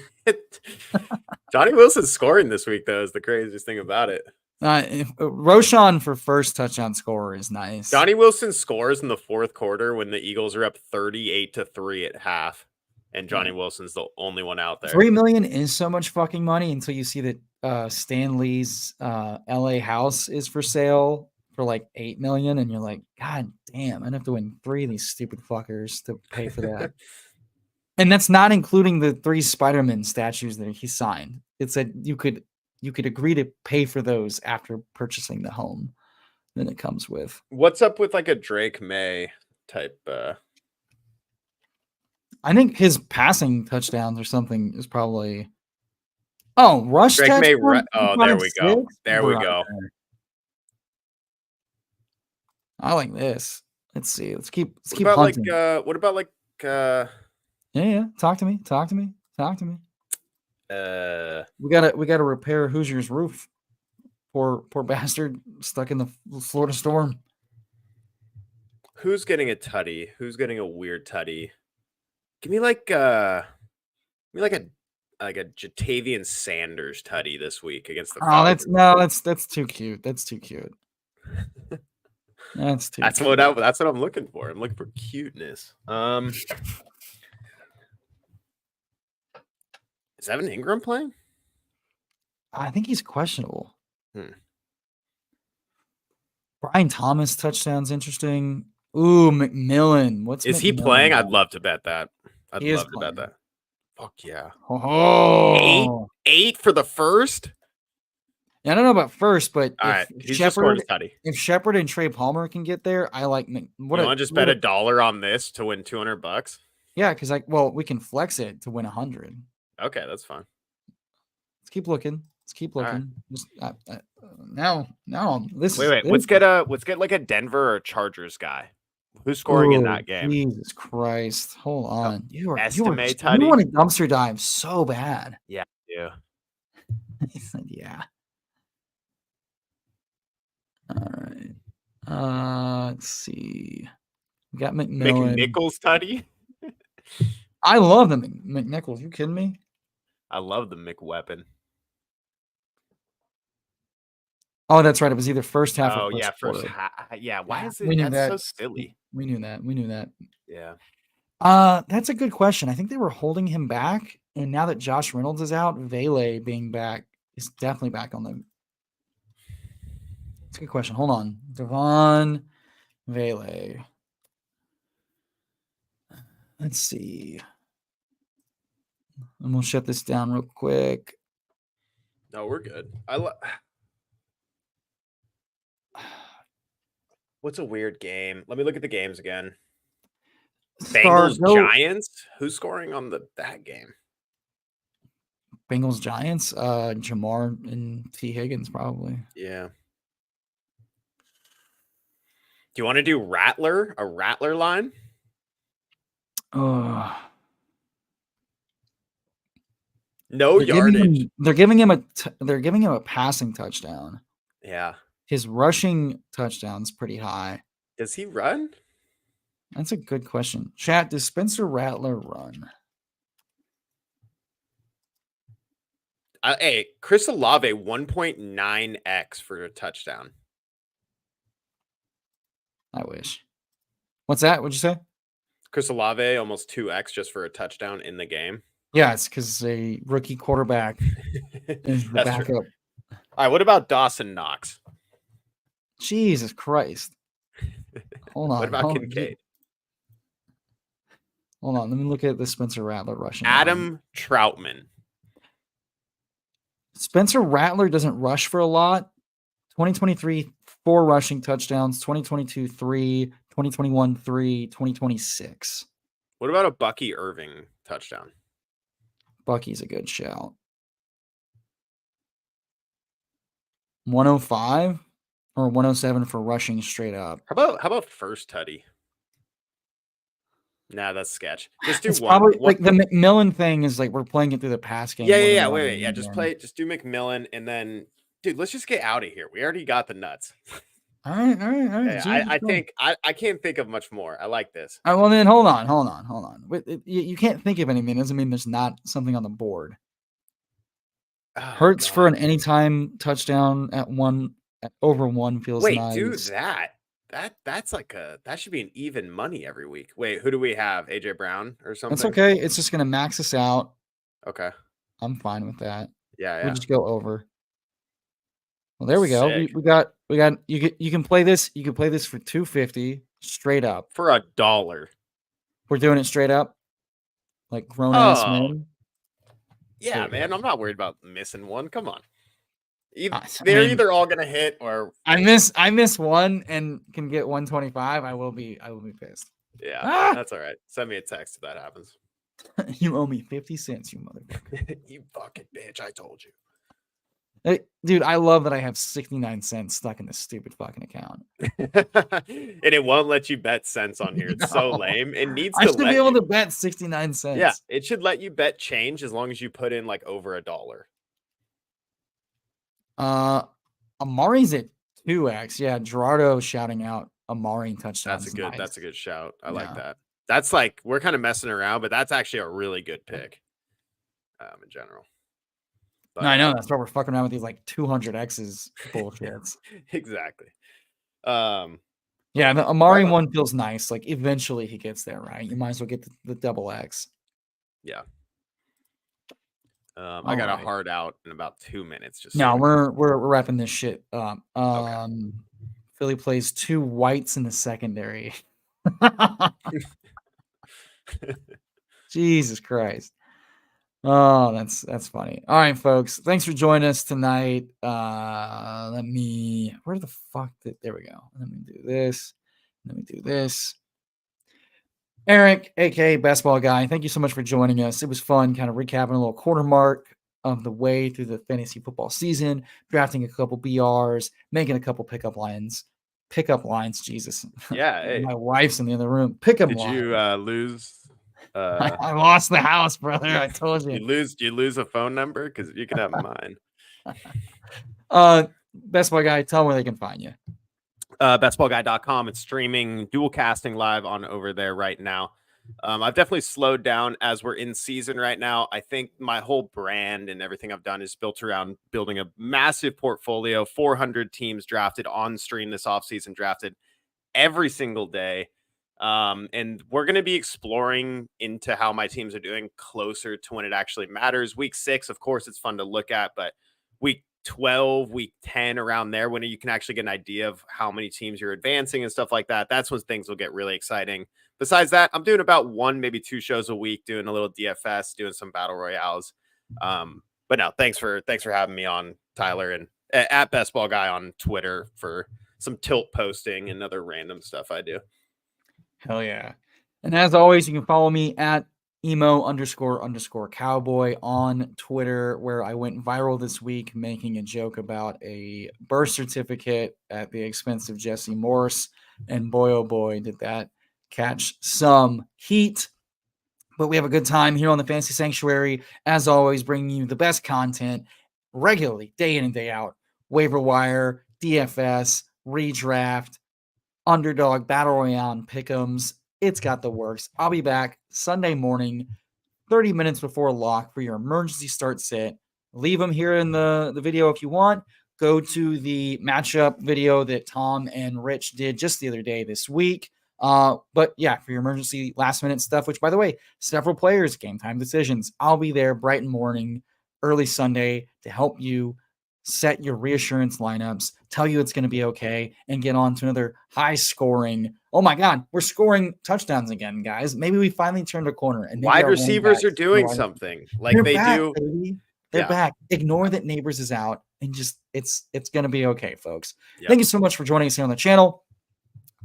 Johnny Wilson's scoring this week, though, is the craziest thing about it. Roshan for first touchdown scorer is nice. Johnny Wilson scores in the 4th quarter when the Eagles are up 38-3 at half, and Johnny Wilson's the only one out there. $3 million is so much fucking money until you see that Stan Lee's LA house is for sale for like $8 million, and you're like, God damn, I'd have to win 3 of these stupid fuckers to pay for that. And that's not including the 3 Spider-Man statues that he signed. It said you could agree to pay for those after purchasing the home that it comes with. What's up with like a Drake May type? I think his passing touchdowns or something is probably. Oh, rush Drake May. Oh, there we go. There we go. I like this. Let's see. Let's keep about hunting. What about like? Yeah. Talk to me. We gotta repair Hoosier's roof. Poor bastard stuck in the Florida storm. Who's getting a tutty? Who's getting a weird tutty? Give me like a Jatavian Sanders tutty this week against the Falcons. That's too cute. That's too cute. That's too. That's cute. That's what I'm looking for. I'm looking for cuteness. Is Evan Ingram playing? I think he's questionable. Brian Thomas touchdown's interesting. Ooh, McMillan. Is he playing? I'd love to bet that. I'd love to bet that. Fuck yeah. Oh, 8 for the first? Yeah, I don't know about first, but all right, he's just scored his tutty. If Shepard and Trey Palmer can get there, I like. You want to just bet $1 on this to win $200? Yeah, because we can flex it to win 100. Okay, that's fine. Let's keep looking. Right. Just, now, this. Wait. Let's get like a Denver or Chargers guy. Who's scoring in that game? Jesus Christ! Hold on. You want to dumpster dive so bad. Yeah, yeah. He said, yeah. All right. Let's see. We got McMillan. McNichols tutty. I love the McNichols. You kidding me? I love the McWeapon. Oh, that's right. It was either first half or first half. Yeah, why is it? That's so silly. We knew that. Yeah. That's a good question. I think they were holding him back, and now that Josh Reynolds is out, Vele being back is definitely back on the. That's a good question. Hold on. Devon Vele. Let's see. I'm gonna shut this down real quick. No, we're good. What's a weird game? Let me look at the games again. Bengals Giants. Who's scoring on that game? Bengals Giants. Jamar and T Higgins probably. Yeah. Do you want to do Rattler? A Rattler line? No yardage. They're giving him a passing touchdown. Yeah. His rushing touchdown's pretty high. Does he run? That's a good question. Chat, does Spencer Rattler run? Hey, Chris Olave 1.9x for a touchdown. I wish. What's that? What'd you say? Chris Olave almost 2x just for a touchdown in the game. Yeah, it's because a rookie quarterback is the That's backup. true. All right, what about Dawson Knox? Jesus Christ. Hold on. What about Kincaid? Hold on. Let me look at the Spencer Rattler rushing. Adam Troutman. Spencer Rattler doesn't rush for a lot. 2023, 4 rushing touchdowns. 2022, 3. 2021, 3. 2026. What about a Bucky Irving touchdown? Bucky's a good shout. 105 or 107 for rushing straight up. How about first tutty? Nah, that's sketch. Just do it's one. Probably like the McMillan thing is like we're playing it through the pass game. Yeah. Wait. Yeah, just do McMillan and then, dude, let's just get out of here. We already got the nuts. All right. Yeah, I think I can't think of much more. I like this. All right, well then hold on. You can't think of anything. It doesn't mean there's not something on the board. Oh, Hurts for an anytime touchdown at over 1 feels nice. Wait, do that. That's like that should be an even money every week. Wait, who do we have? AJ Brown or something? That's okay. It's just gonna max us out. Okay. I'm fine with that. Yeah. We'll just go over. Well, there we Sick. go. We got you can play this. You can play this for $2.50 straight up. For $1. We're doing it straight up. Like grown ass men. Yeah, man. I'm not worried about missing one. Come on. They're either all gonna hit or I miss one and can get 125. I will be pissed. Yeah, that's all right. Send me a text if that happens. You owe me 50 cents, you motherfucker. You fucking bitch! I told you. Hey, dude, I love that I have 69 cents stuck in this stupid fucking account. And it won't let you bet cents on here. It's so lame. It needs to. I should be able to bet 69 cents. Yeah, it should let you bet change as long as you put in like over $1. Amari's at 2x. Yeah, Gerardo shouting out Amari touchdown. That's a good shout. I like that. That's like we're kind of messing around, but that's actually a really good pick. In general. But, no, I know that's why we're fucking around with these like 200x's bullshits. Exactly. Yeah, the Amari one feels nice. Like eventually he gets there, right? You might as well get the double X. Yeah. I got a hard out in about 2 minutes. We're wrapping this shit up. Okay. Philly plays 2 whites in the secondary. Jesus Christ. Oh, that's funny. All right, folks. Thanks for joining us tonight. Where the fuck there we go. Let me do this. Eric, aka Basketball Guy, thank you so much for joining us. It was fun kind of recapping a little quarter mark of the way through the fantasy football season, drafting a couple BRs, making a couple pickup lines, Jesus. Yeah. Hey. My wife's in the other room. Pickup lines. Did you lose? I lost the house, brother. I told you. You lose a phone number? Because you can have mine. Basketball Guy, tell them where they can find you. Basketballguy.com. It's streaming, dual casting live on over there right now. I've definitely slowed down as we're in season right now. I think my whole brand and everything I've done is built around building a massive portfolio, 400 teams drafted on stream this offseason, drafted every single day. And we're going to be exploring into how my teams are doing closer to when it actually matters. Week 6, of course, it's fun to look at, but week 12, week 10, around there, when you can actually get an idea of how many teams you're advancing and stuff like that, that's when things will get really exciting. Besides that, I'm doing about 1, maybe 2 shows a week, doing a little DFS, doing some battle royales. But no, thanks for having me on, Tyler, and at Best Ball Guy on Twitter for some tilt posting and other random stuff I do. Hell yeah. And as always, you can follow me at emo__cowboy on Twitter, where I went viral this week making a joke about a birth certificate at the expense of Jesse Morse. And boy, oh boy, did that catch some heat. But we have a good time here on the Fantasy Sanctuary. As always, bringing you the best content regularly, day in and day out. Waiver wire, DFS, redraft, Underdog, Battle Royale, and Pick'ems. It's got the works. I'll be back Sunday morning, 30 minutes before lock for your emergency start sit. Leave them here in the video if you want. Go to the matchup video that Tom and Rich did just the other day this week. But yeah, for your emergency last minute stuff, which by the way, several players, game time decisions. I'll be there bright and morning, early Sunday to help you set your reassurance lineups, tell you it's going to be okay, and get on to another high scoring. Oh my God, we're scoring touchdowns again, guys. Maybe we finally turned a corner. And wide receivers are doing something like they're they back, do. Baby. They're back. Ignore that Neighbors is out, and just it's going to be okay, folks. Yep. Thank you so much for joining us here on the channel.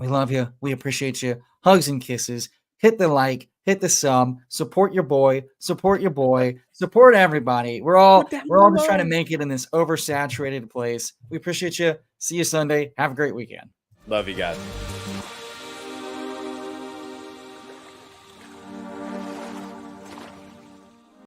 We love you. We appreciate you. Hugs and kisses. Hit the like, hit the sub, support your boy, support everybody. We're all just trying to make it in this oversaturated place. We appreciate you. See you Sunday. Have a great weekend. Love you guys.